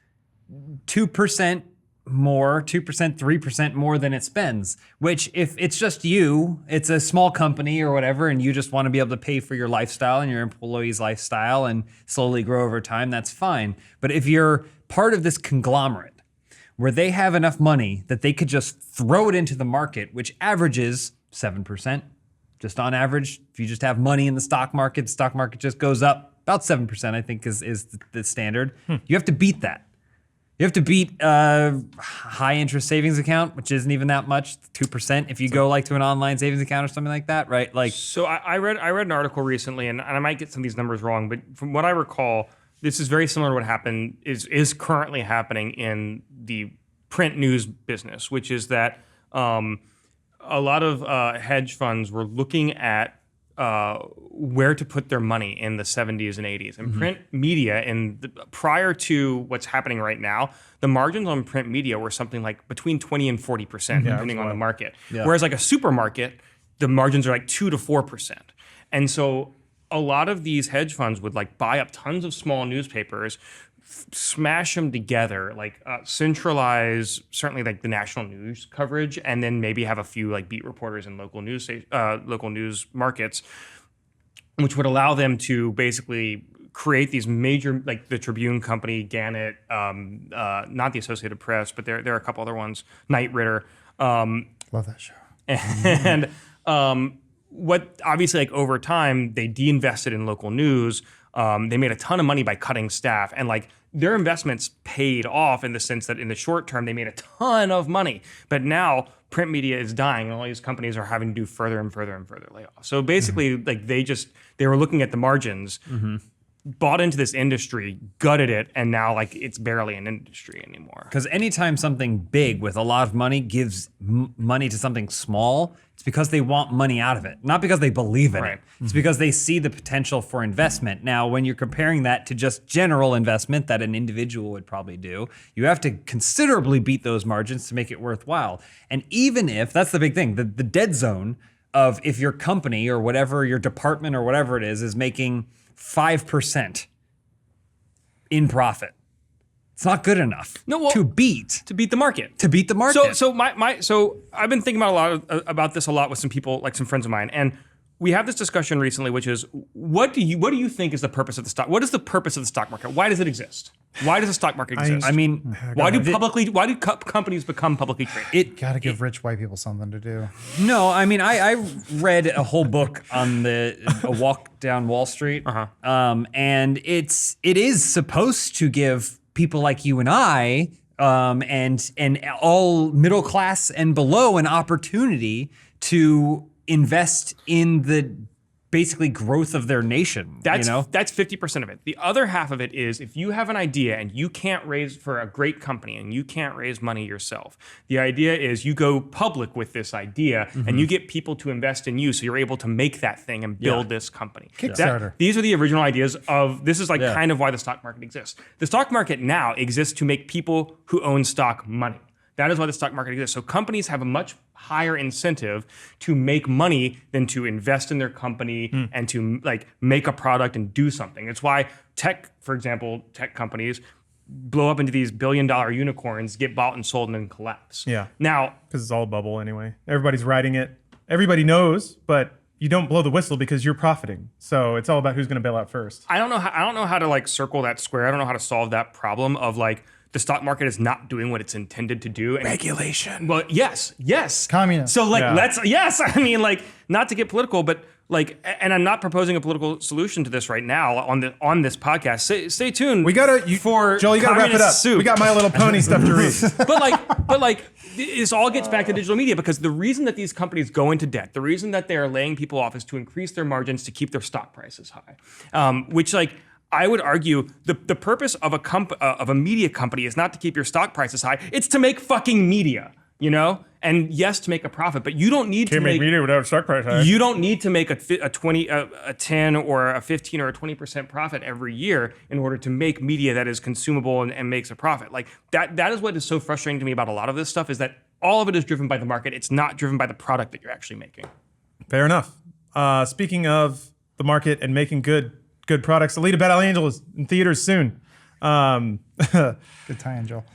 2% more, 2%, 3% more than it spends, which if it's just you, it's a small company or whatever, and you just want to be able to pay for your lifestyle and your employees' lifestyle and slowly grow over time, that's fine. But if you're part of this conglomerate where they have enough money that they could just throw it into the market, which averages 7%, just on average, if you just have money in the stock market just goes up about 7%, I think is the standard. You have to beat that. You have to beat high interest savings account, which isn't even that much, 2%. If you go like to an online savings account or something like that, right? Like, so I read an article recently, and I might get some of these numbers wrong, but from what I recall, this is very similar to what happened is currently happening in the print news business, which is that a lot of hedge funds were looking at where to put their money in the 70s and 80s. And print media, prior to what's happening right now, the margins on print media were something like between 20 and 40%, depending on the market. Yeah. Whereas like a supermarket, the margins are like 2 to 4%. And so a lot of these hedge funds would like buy up tons of small newspapers, smash them together, like centralize certainly like the national news coverage, and then maybe have a few like beat reporters in local news markets, which would allow them to basically create these major, like the Tribune Company, Gannett, not the Associated Press, but there are a couple other ones, Knight Ridder. Love that show. And what obviously like over time they de-invested in local news. They made a ton of money by cutting staff, and like their investments paid off in the sense that in the short term they made a ton of money. But now print media is dying, and all these companies are having to do further and further and further layoffs. So basically, like they were looking at the margins, bought into this industry, gutted it, and now like it's barely an industry anymore. Because anytime something big with a lot of money gives money to something small, it's because they want money out of it, not because they believe in it. It's because they see the potential for investment. Now, when you're comparing that to just general investment that an individual would probably do, you have to considerably beat those margins to make it worthwhile. And even if, that's the big thing, the dead zone of if your company or whatever, your department or whatever it is making 5% in profit. It's not good enough to beat the market. To beat the market. So I've been thinking about this a lot with some people, like some friends of mine, and we have this discussion recently, which is what do you think is the purpose of the stock? What is the purpose of the stock market? Why does it exist? Why does the stock market exist? I mean, why do companies become publicly traded? It gotta give rich white people something to do. No, I mean, I read a whole book on a walk down Wall Street, and it is supposed to give people like you and I, and all middle class and below, an opportunity to invest in the basically growth of their nation. That's 50% of it. The other half of it is if you have an idea and you can't raise for a great company and you can't raise money yourself, the idea is you go public with this idea and you get people to invest in you so you're able to make that thing and build this company. Kickstarter. These are the original ideas of, this is like kind of why the stock market exists. The stock market now exists to make people who own stock money. That is why the stock market exists. So companies have a much higher incentive to make money than to invest in their company and to like make a product and do something. It's why for example, tech companies blow up into these billion-dollar unicorns, get bought and sold, and then collapse. Yeah. Now, because it's all a bubble anyway. Everybody's riding it. Everybody knows, but you don't blow the whistle because you're profiting. So it's all about who's going to bail out first. I don't know how to like circle that square. I don't know how to solve that problem of like the stock market is not doing what it's intended to do. And regulation. Well, yes. Communist. So like, I mean, like, not to get political, but like, and I'm not proposing a political solution to this right now on this podcast. Stay tuned. We gotta Joel. You gotta wrap it up. Soup. We got My Little Pony stuff to read. but like, this all gets back to digital media because the reason that these companies go into debt, the reason that they are laying people off, is to increase their margins to keep their stock prices high. Which like, I would argue the purpose of a media company is not to keep your stock prices high. It's to make fucking media. you know? And yes, to make a profit, but you don't need to make media without a stock price high. You don't need to make a 10 or a 15 or a 20% profit every year in order to make media that is consumable and makes a profit. Like that is what is so frustrating to me about a lot of this stuff, is that all of it is driven by the market. It's not driven by the product that you're actually making. Fair enough. Speaking of the market and making good products, Alita Battle Angel is in theaters soon. Good tie-in, Joel.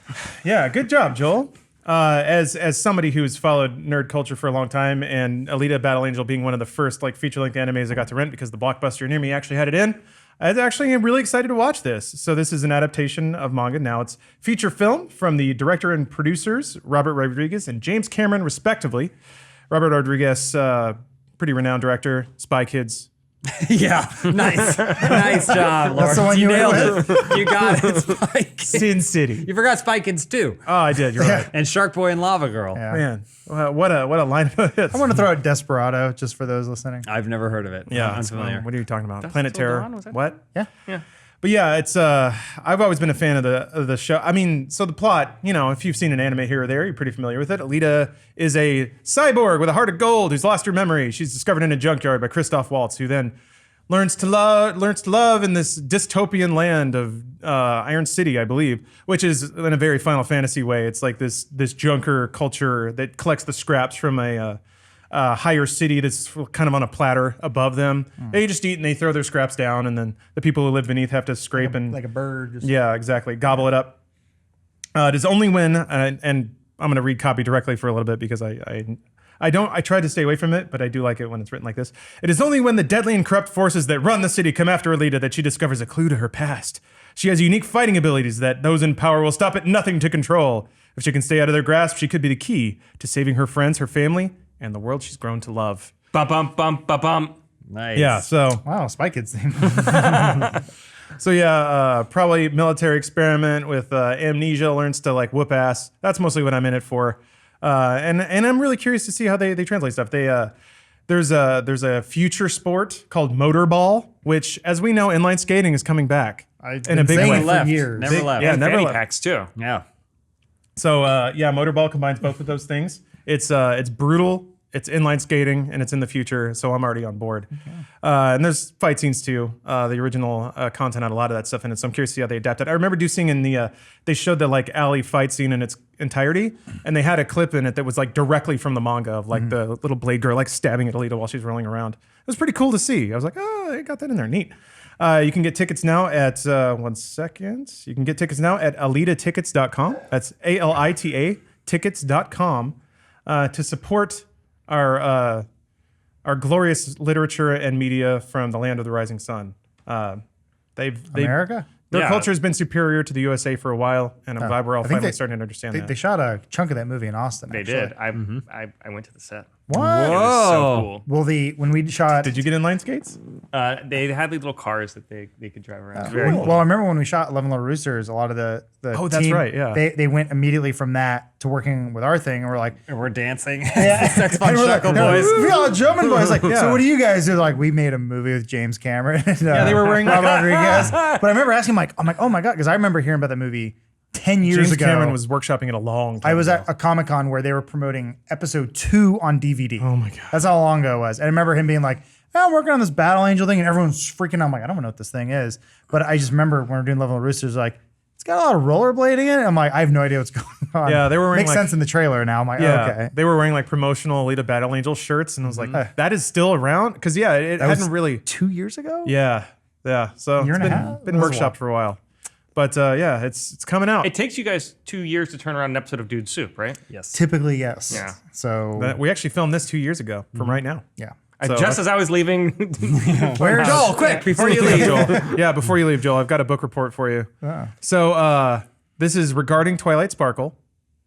Yeah, good job, Joel. As somebody who's followed nerd culture for a long time, and Alita Battle Angel being one of the first like feature-length animes I got to rent because the Blockbuster near me actually had it in, I actually am really excited to watch this. So this is an adaptation of manga. Now it's feature film from the director and producers Robert Rodriguez and James Cameron, respectively. Robert Rodriguez, pretty renowned director, Spy Kids. Yeah, nice job, Lawrence. the one you you nailed went it. You got it. Spy Kids. Sin City. You forgot Spy Kids 2. Oh, I did. You're right. And Shark Boy and Lava Girl. Yeah. Man, what a lineup of hits. I want to throw out Desperado just for those listening. I've never heard of it. Yeah, I'm unfamiliar. What are you talking about? Dusk Planet Till Terror. Dawn, was that- What? Yeah. But yeah, it's I've always been a fan of the show. I mean, so the plot, you know, if you've seen an anime here or there, you're pretty familiar with it. Alita is a cyborg with a heart of gold who's lost her memory. She's discovered in a junkyard by Christoph Waltz, who then learns to love in this dystopian land of Iron City, I believe, which is in a very Final Fantasy way. It's like this junker culture that collects the scraps from a higher city that's kind of on a platter above them. They just eat and they throw their scraps down, and then the people who live beneath have to scrape and Like a bird. Just yeah, exactly, gobble it up. It is only when and I'm going to read copy directly for a little bit because I try to stay away from it, but I do like it when it's written like this. It is only when the deadly and corrupt forces that run the city come after Alita that she discovers a clue to her past. She has unique fighting abilities that those in power will stop at nothing to control. If she can stay out of their grasp, she could be the key to saving her friends, her family, and the world she's grown to love. Bum bum bum bum. Nice. Yeah, so Wow, Spy Kids theme. probably military experiment with amnesia, learns to like whoop ass. That's mostly what I'm in it for. And I'm really curious to see how they translate stuff. There's a future sport called motorball, which, as we know, inline skating is coming back I've in a been big saying way. it for Left. years. Never left. Yeah, And never fanny left. packs too. Yeah. So motorball combines both of those things. It's brutal, it's inline skating, and it's in the future. So I'm already on board. And there's fight scenes too. The original content had a lot of that stuff in it. So I'm curious to see how they adapt it. I remember seeing in the they showed the like alley fight scene in its entirety, and they had a clip in it that was like directly from the manga of like the little blade girl like stabbing at Alita while she's rolling around. It was pretty cool to see. I was like, oh, they got that in there, neat. You can get tickets now at 1 second. You can get tickets now at alitatickets.com. That's ALITA tickets.com to support our glorious literature and media from the land of the rising sun. America? Their Yeah. culture has been superior to the USA for a while, and I'm glad we're all I think finally they- starting to understand They, that. they shot a chunk of that movie in Austin. They actually. did. I went to the set. What? It was so cool. Well, when we shot, Did you get inline skates? They had these little cars that they could drive around. well, I remember when we shot 11 Little Roosters, a lot of the Oh, that's team, right, yeah. they went immediately from that to working with our thing, and we're like, And we're dancing. Sex Fun Shuckle boys. We all German boys. Like, Yeah. so what do you guys do? Like, we made a movie with James Cameron. And, they were wearing- Rob Rodriguez. But I remember asking, I'm like, oh my god, because I remember hearing about that movie 10 years James ago. Cameron was workshopping it a long time I was ago. at a Comic-Con where they were promoting episode 2 on DVD. Oh my God. That's how long ago it was. And I remember him being like, oh, I'm working on this Battle Angel thing, and everyone's freaking out. I'm like, I don't know what this thing is. But I just remember when we were doing Level of Roosters, like, it's got a lot of rollerblading in it. I'm like, I have no idea what's going on. Yeah, they were wearing Makes like- sense in the trailer now. I'm like, Yeah, oh, okay. they were wearing like promotional Alita Battle Angel shirts, and I was like, that is still around? Because it That was hadn't really. 2 years ago? Yeah. So Year it's and a been, half? been That was a workshopped while. for a while. But it's coming out. It takes you guys 2 years to turn around an episode of Dude Soup, right? Yes. Typically, yes. Yeah. So, We actually filmed this 2 years ago from right now. yeah. So- Just as I was leaving. Where's Joel, quick, before you leave. Joel. Yeah, before you leave, Joel, I've got a book report for you. So this is regarding Twilight Sparkle.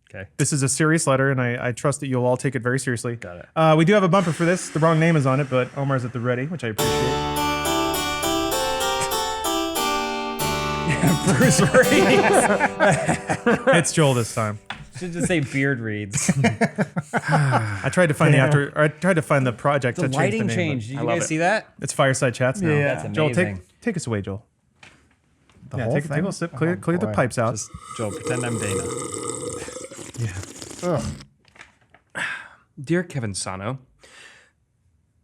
Okay. This is a serious letter, and I trust that you'll all take it very seriously. Got it. We do have a bumper for this. The wrong name is on it, but Omar's at the ready, which I appreciate. Bruce Reed. It's Joel this time. Should just say Beard Reads. I tried to find I tried to find the project The to change lighting the name. changed. Did you love guys it. see that? It's Fireside Chats now. Yeah. That's Joel, amazing. take us away, Joel. The Yeah, whole take a thing? sip. Clear the boy. pipes out. Just Joel, pretend I'm Dana. Ugh. Dear Kevin Sano,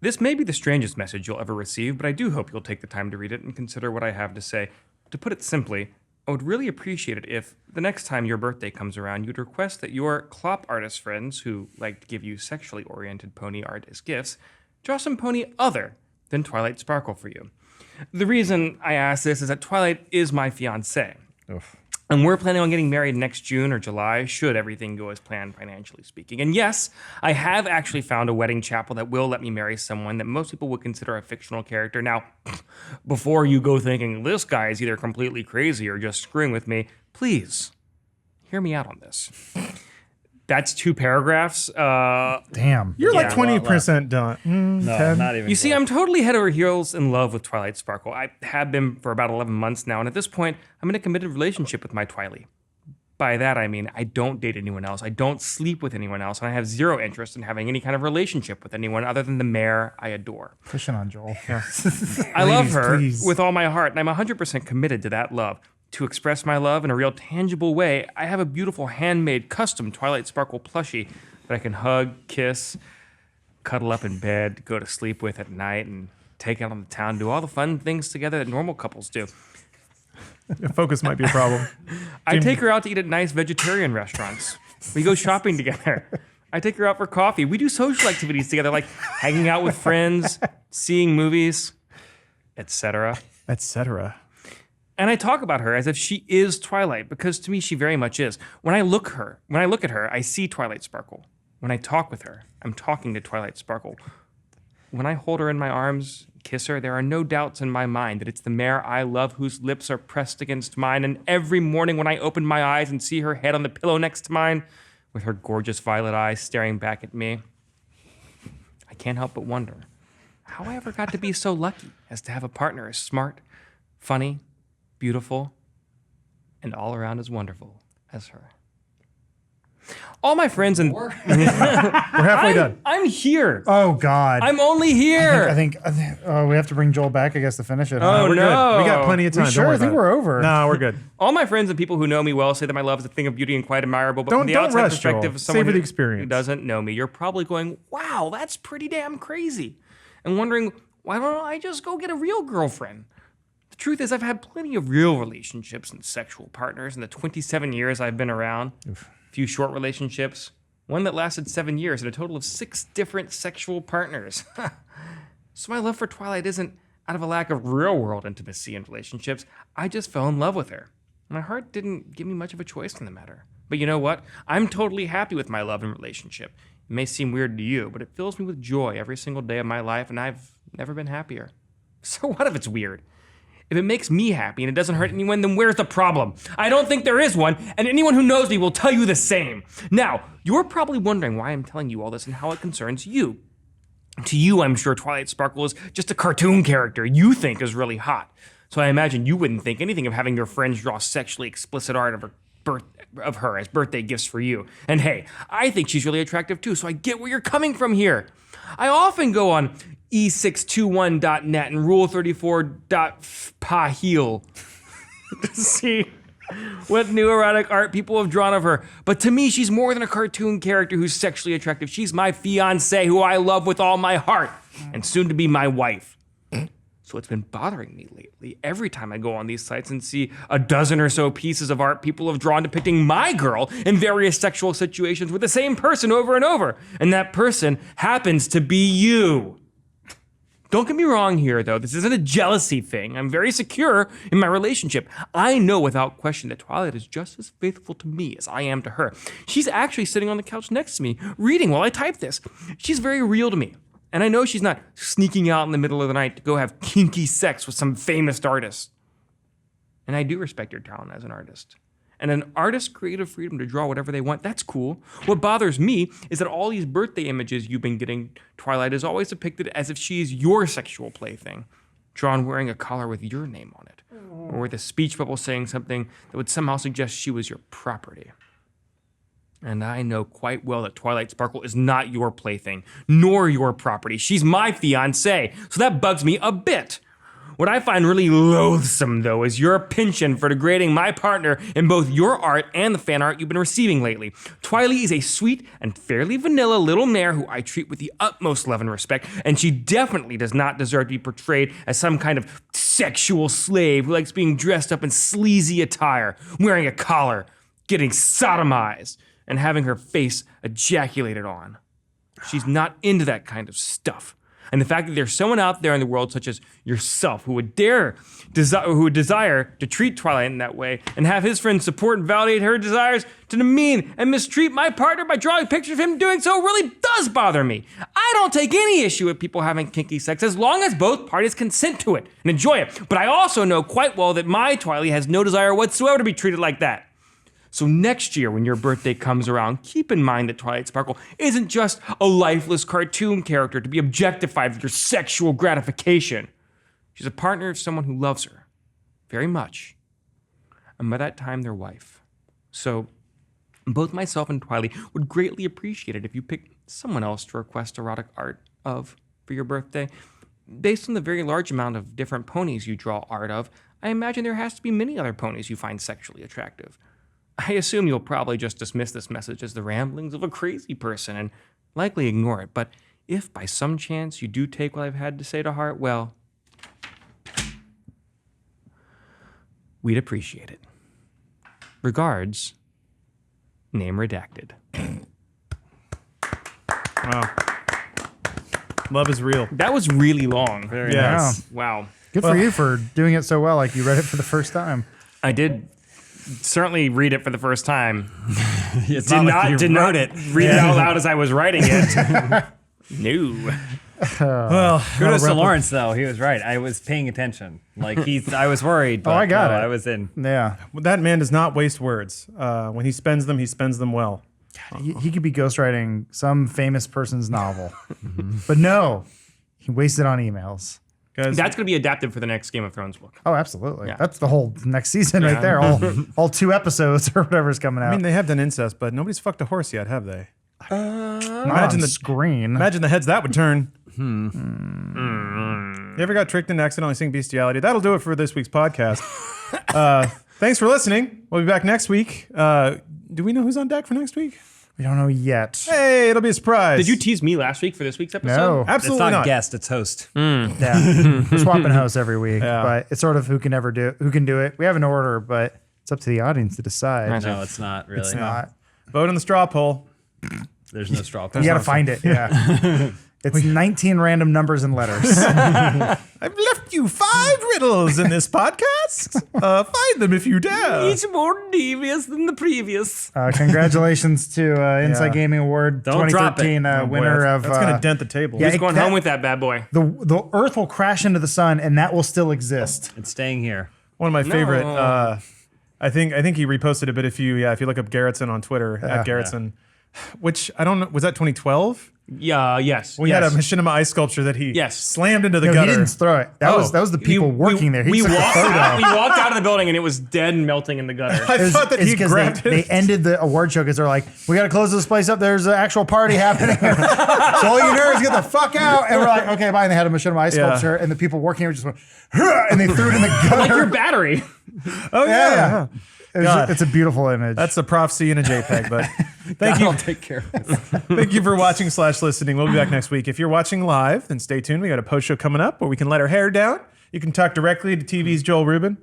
this may be the strangest message you'll ever receive, but I do hope you'll take the time to read it and consider what I have to say. To put it simply, I would really appreciate it if, the next time your birthday comes around, you'd request that your clop artist friends, who like to give you sexually oriented pony art as gifts, draw some pony other than Twilight Sparkle for you. The reason I ask this is that Twilight is my fiancée. And we're planning on getting married next June or July, should everything go as planned, financially speaking. And yes, I have actually found a wedding chapel that will let me marry someone that most people would consider a fictional character. Now, before you go thinking this guy is either completely crazy or just screwing with me, please hear me out on this. That's 2 paragraphs. Damn. You're like Yeah, 20% done. No, 10. not even. You see, I'm totally head over heels in love with Twilight Sparkle. I have been for about 11 months now, and at this point, I'm in a committed relationship with my Twily. By that, I mean I don't date anyone else, I don't sleep with anyone else, and I have zero interest in having any kind of relationship with anyone other than the mare I adore. Pushing on Joel. I love her please. with all my heart, and I'm 100% committed to that love. To express my love in a real tangible way, I have a beautiful handmade custom Twilight Sparkle plushie that I can hug, kiss, cuddle up in bed, go to sleep with at night, and take out on the town, do all the fun things together that normal couples do. Focus might be a problem. I take her out to eat at nice vegetarian restaurants. We go shopping together. I take her out for coffee. We do social activities together, like hanging out with friends, seeing movies, etc. Etc. And I talk about her as if she is Twilight, because to me she very much is. When I look at her, I see Twilight Sparkle. When I talk with her, I'm talking to Twilight Sparkle. When I hold her in my arms, kiss her, there are no doubts in my mind that it's the mare I love whose lips are pressed against mine. And every morning when I open my eyes and see her head on the pillow next to mine, with her gorgeous violet eyes staring back at me, I can't help but wonder how I ever got to be so lucky as to have a partner as smart, funny, beautiful, and all around as wonderful as her. All my friends and We're halfway done. I'm here. Oh God. I'm only here. I think we have to bring Joel back, I guess, to finish it. Oh, We're no. good. We got plenty of time. We Don't sure? worry I think about we're it. over. No, we're good. All my friends and people who know me well say that my love is a thing of beauty and quite admirable. But Don't- from the don't outside rush, perspective Joel. of someone Savor the who experience. doesn't know me, you're probably going, "Wow, that's pretty damn crazy," and wondering, why don't I just go get a real girlfriend? The truth is, I've had plenty of real relationships and sexual partners in the 27 years I've been around. A few short relationships, one that lasted 7 years, and a total of 6 different sexual partners. So my love for Twilight isn't out of a lack of real-world intimacy and relationships. I just fell in love with her. My heart didn't give me much of a choice in the matter. But you know what? I'm totally happy with my love and relationship. It may seem weird to you, but it fills me with joy every single day of my life, and I've never been happier. So what if it's weird? If it makes me happy and it doesn't hurt anyone, then where's the problem? I don't think there is one, and anyone who knows me will tell you the same. Now, you're probably wondering why I'm telling you all this and how it concerns you. To you, I'm sure Twilight Sparkle is just a cartoon character you think is really hot. So I imagine you wouldn't think anything of having your friends draw sexually explicit art of her as birthday gifts for you. And hey, I think she's really attractive too, so I get where you're coming from here. I often go on e621.net and rule34.paheel to see what new erotic art people have drawn of her. But to me, she's more than a cartoon character who's sexually attractive. She's my fiancée, who I love with all my heart, and soon to be my wife. So it's been bothering me lately every time I go on these sites and see a dozen or so pieces of art people have drawn depicting my girl in various sexual situations with the same person over and over. And that person happens to be you. Don't get me wrong here, though. This isn't a jealousy thing. I'm very secure in my relationship. I know without question that Twilight is just as faithful to me as I am to her. She's actually sitting on the couch next to me, reading while I type this. She's very real to me. And I know she's not sneaking out in the middle of the night to go have kinky sex with some famous artist. And I do respect your talent as an artist. And an artist's creative freedom to draw whatever they want, that's cool. What bothers me is that all these birthday images you've been getting, Twilight is always depicted as if she is your sexual plaything, drawn wearing a collar with your name on it, or with a speech bubble saying something that would somehow suggest she was your property. And I know quite well that Twilight Sparkle is not your plaything, nor your property. She's my fiancée, so that bugs me a bit. What I find really loathsome, though, is your penchant for degrading my partner in both your art and the fan art you've been receiving lately. Twilight is a sweet and fairly vanilla little mare who I treat with the utmost love and respect, and she definitely does not deserve to be portrayed as some kind of sexual slave who likes being dressed up in sleazy attire, wearing a collar, getting sodomized, and having her face ejaculated on. She's not into that kind of stuff. And the fact that there's someone out there in the world such as yourself who would desire to treat Twilight in that way and have his friends support and validate her desires to demean and mistreat my partner by drawing pictures of him doing so really does bother me. I don't take any issue with people having kinky sex as long as both parties consent to it and enjoy it. But I also know quite well that my Twilight has no desire whatsoever to be treated like that. So next year, when your birthday comes around, keep in mind that Twilight Sparkle isn't just a lifeless cartoon character to be objectified for your sexual gratification. She's a partner of someone who loves her very much, and by that time, their wife. So both myself and Twilight would greatly appreciate it if you picked someone else to request erotic art of for your birthday. Based on the very large amount of different ponies you draw art of, I imagine there has to be many other ponies you find sexually attractive. I assume you'll probably just dismiss this message as the ramblings of a crazy person and likely ignore it, but if by some chance you do take what I've had to say to heart, well, we'd appreciate it. Regards, name redacted. Wow. Love is real. That was really long. Very Yes. nice. Wow. Good for you for doing it so well. Like you read it for the first time. I did certainly read it for the first time. It's Did not like you did wrote not it. read it out loud as I was writing it. No. Well, Kudos to Lawrence, though. He was right. I was paying attention. Like I was worried. But I got no, it. I was in. Yeah. that man does not waste words. When he spends them well. He could be ghostwriting some famous person's novel. But no, he wasted on emails. Guys, That's going to be adapted for the next Game of Thrones book. Oh, absolutely. Yeah. That's the whole next season right there. All 2 episodes or whatever's coming out. I mean, they have done incest, but nobody's fucked a horse yet, have they? Not imagine on the- screen. Imagine the heads that would turn. You ever got tricked into accidentally seeing bestiality? That'll do it for this week's podcast. Thanks for listening. We'll be back next week. Do we know who's on deck for next week? We don't know yet. Hey, it'll be a surprise. Did you tease me last week for this week's episode? No. It's Absolutely not not. guest, it's host. Yeah. We're swapping hosts every week. Yeah. But it's sort of who can do it. We have an order, but it's up to the audience to decide. No, it's not really. It's not. Vote on the straw poll. There's no straw. You got to find it. Yeah. It's 19 random numbers and letters. I've left you 5 riddles in this podcast. Find them if you dare. Each more devious than the previous. Congratulations to Inside Yeah. Gaming Award Don't drop it. 2013 Oh, boy, winner that's, of. That's going to dent the table. yeah, Who's going that- home with that bad boy? The Earth will crash into the sun, and that will still exist. It's staying here. One of my favorite. No. I think he reposted it, but if you look up Garrettson on Twitter at Garrettson, which I don't know, was that 2012? Yeah, yes. We yes. had a Machinima ice sculpture that he Yes. slammed into the No, gutter. he didn't throw it. That Oh. was the people working there. He we took a walked photo. out, we walked out of the building and it was dead and melting in the gutter. I thought that It's he 'cause grabbed they it. ended the award show because they're like, we got to close this place up. There's an actual party happening. So all you nerds get the fuck out. And we're like, okay, bye. And they had a Machinima ice Yeah. sculpture, and the people working here just went, "Huh," and they threw it in the gutter. Like your battery. Oh yeah. God. It's a beautiful image. That's a prophecy in a JPEG, but thank you. I'll take care of it. Thank you for watching / listening. We'll be back next week. If you're watching live, then stay tuned. We got a post show coming up where we can let our hair down. You can talk directly to TV's Joel Rubin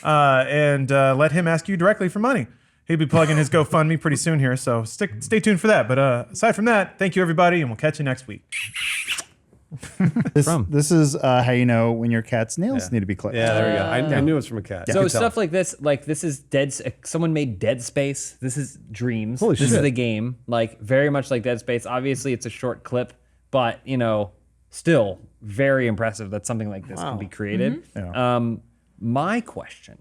and let him ask you directly for money. He'll be plugging his GoFundMe pretty soon here, so stay tuned for that. But aside from that, thank you everybody, and we'll catch you next week. This is how you know when your cat's nails need to be clipped. Yeah, there we go. I knew it was from a cat. So stuff like this, this is someone made Dead Space. This is Dreams. Holy this shit. is the game, very much like Dead Space. Obviously, it's a short clip, but still very impressive that something like this can be created. Yeah. My question